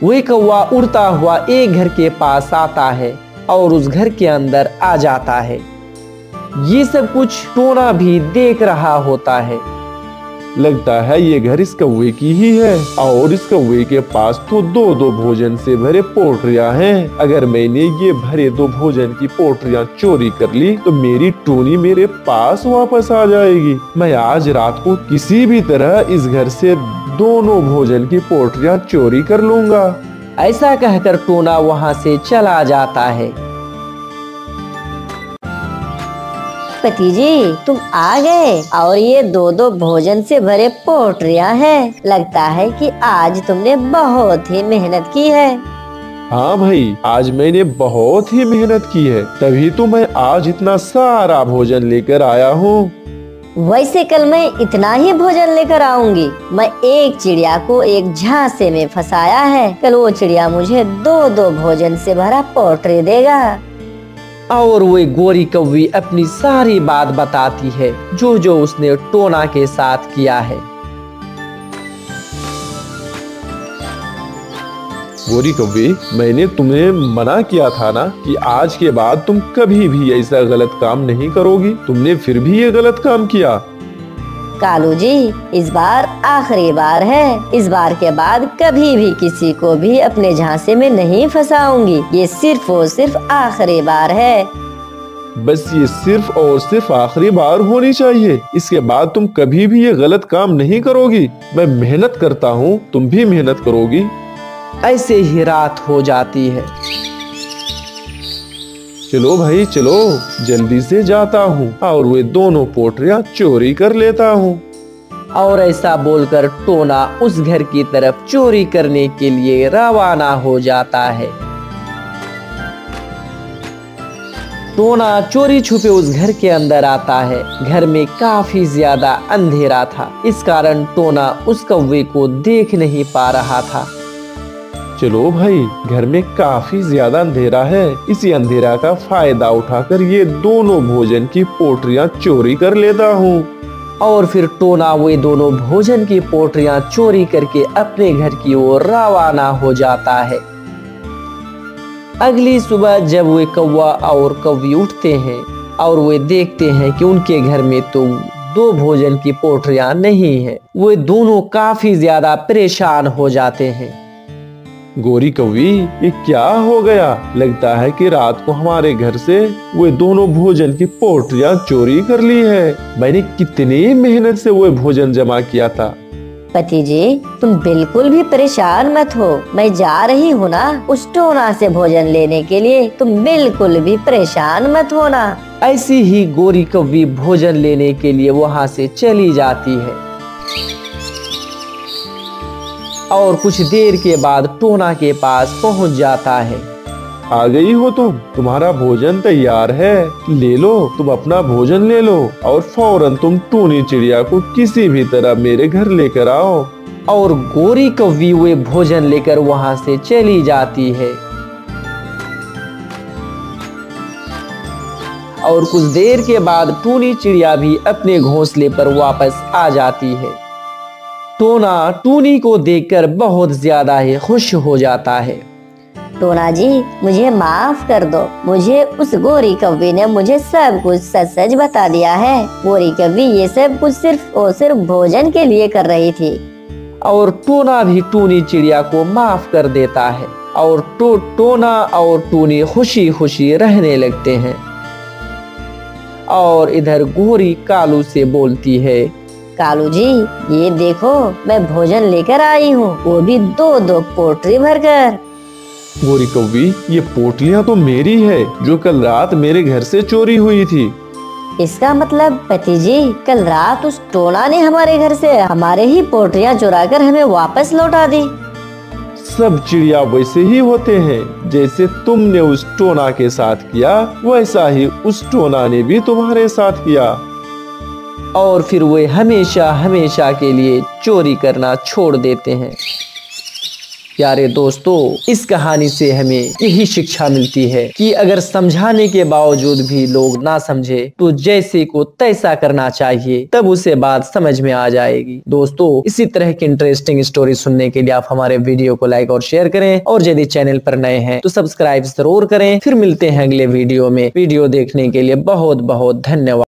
वह कौवा उड़ता हुआ एक घर के पास आता है और उस घर के अंदर आ जाता है। ये सब कुछ टोना भी देख रहा होता है। लगता है ये घर इस कौवे की ही है, और इस कौवे के पास तो 2 भोजन से भरे पोटलियाँ हैं। अगर मैंने ये भरे 2 भोजन की पोटलियाँ चोरी कर ली तो मेरी टूनी मेरे पास वापस आ जाएगी। मैं आज रात को किसी भी तरह इस घर से 2 भोजन की पोटलियाँ चोरी कर लूंगा। ऐसा कहकर टोना वहाँ से चला जाता है। पति जी, तुम आ गए, और ये 2 भोजन से भरे पोटलियाँ हैं। लगता है कि आज तुमने बहुत ही मेहनत की है। हाँ भाई, आज मैंने बहुत ही मेहनत की है, तभी तो मैं आज इतना सारा भोजन लेकर आया हूँ। वैसे कल मैं इतना ही भोजन लेकर आऊंगी। मैं एक चिड़िया को एक झांसे में फंसाया है। कल वो चिड़िया मुझे 2 भोजन से भरा पोटली देगा। और वो गोरी कौवी अपनी सारी बात बताती है, जो उसने टोना के साथ किया है। गोरी कौवी, मैंने तुम्हें मना किया था ना कि आज के बाद तुम कभी भी ऐसा गलत काम नहीं करोगी। तुमने फिर भी ये गलत काम किया। कालू जी, इस बार आखिरी बार है। इस बार के बाद कभी भी किसी को भी अपने झांसे में नहीं फंसाऊंगी। ये सिर्फ और सिर्फ आखिरी बार है। बस ये सिर्फ और सिर्फ आखिरी बार होनी चाहिए। इसके बाद तुम कभी भी ये गलत काम नहीं करोगी। मैं मेहनत करता हूँ, तुम भी मेहनत करोगी। ऐसे ही रात हो जाती है। चलो भाई चलो, जल्दी से जाता हूँ और वे 2 पोटलियाँ चोरी कर लेता हूँ। और ऐसा बोलकर टोना उस घर की तरफ चोरी करने के लिए रवाना हो जाता है। टोना चोरी छुपे उस घर के अंदर आता है। घर में काफी ज्यादा अंधेरा था, इस कारण टोना उस कौवे को देख नहीं पा रहा था। चलो भाई, घर में काफी ज्यादा अंधेरा है, इसी अंधेरा का फायदा उठाकर ये दोनों भोजन की पोटलियां चोरी कर लेता हूँ। और फिर टोना वे दोनों भोजन की पोटलियां चोरी करके अपने घर की ओर रवाना हो जाता है। अगली सुबह जब वे कौवा और कौवी उठते हैं और वे देखते हैं कि उनके घर में तो 2 भोजन की पोटलियां नहीं है, वे दोनों काफी ज्यादा परेशान हो जाते हैं। गोरी कौवी, ये क्या हो गया? लगता है कि रात को हमारे घर से वे दोनों भोजन की पोटलियां चोरी कर ली है। मैंने कितनी मेहनत से वो भोजन जमा किया था। पति जी, तुम बिल्कुल भी परेशान मत हो, मैं जा रही हूँ ना उस टोना से भोजन लेने के लिए, तुम बिल्कुल भी परेशान मत होना। ऐसी ही गोरी कौवी भोजन लेने के लिए वहाँ से चली जाती है। और कुछ देर के बाद टोना के पास पहुँच जाता है। आ गई हो तुम, तुम्हारा भोजन तैयार है, ले लो, तुम अपना भोजन ले लो और फौरन तुम टूनी चिड़िया को किसी भी तरह मेरे घर लेकर आओ। और गोरी कौवी वे भोजन लेकर वहाँ से चली जाती है। और कुछ देर के बाद टूनी चिड़िया भी अपने घोंसले पर वापस आ जाती है। टोना टूनी को देखकर बहुत ज्यादा ही खुश हो जाता है। टोना जी, मुझे माफ कर दो, मुझे उस गोरी कौवी ने मुझे सब कुछ सच सच बता दिया है। गोरी कौवी ये सब कुछ सिर्फ भोजन के लिए कर रही थी। और टोना भी टूनी चिड़िया को माफ कर देता है और टोना और टूनी खुशी खुशी रहने लगते हैं। और इधर गोरी कालू से बोलती है, कालू जी, ये देखो मैं भोजन लेकर आई हूँ, वो भी 2-2 पोटली भरकर। गोरी कौवी, ये पोटलियां तो मेरी है जो कल रात मेरे घर से चोरी हुई थी। इसका मतलब पति जी, कल रात उस टोना ने हमारे घर से हमारे ही पोटलियां चुराकर हमें वापस लौटा दी। सब चिड़िया वैसे ही होते हैं, जैसे तुमने उस टोना के साथ किया वैसा ही उस टोना ने भी तुम्हारे साथ किया। और फिर वे हमेशा हमेशा के लिए चोरी करना छोड़ देते हैं। प्यारे दोस्तों, इस कहानी से हमें यही शिक्षा मिलती है कि अगर समझाने के बावजूद भी लोग ना समझे तो जैसे को तैसा करना चाहिए, तब उसे बात समझ में आ जाएगी। दोस्तों, इसी तरह की इंटरेस्टिंग स्टोरी सुनने के लिए आप हमारे वीडियो को लाइक और शेयर करें, और यदि चैनल पर नए हैं तो सब्सक्राइब जरूर करें। फिर मिलते हैं अगले वीडियो में। वीडियो देखने के लिए बहुत बहुत धन्यवाद।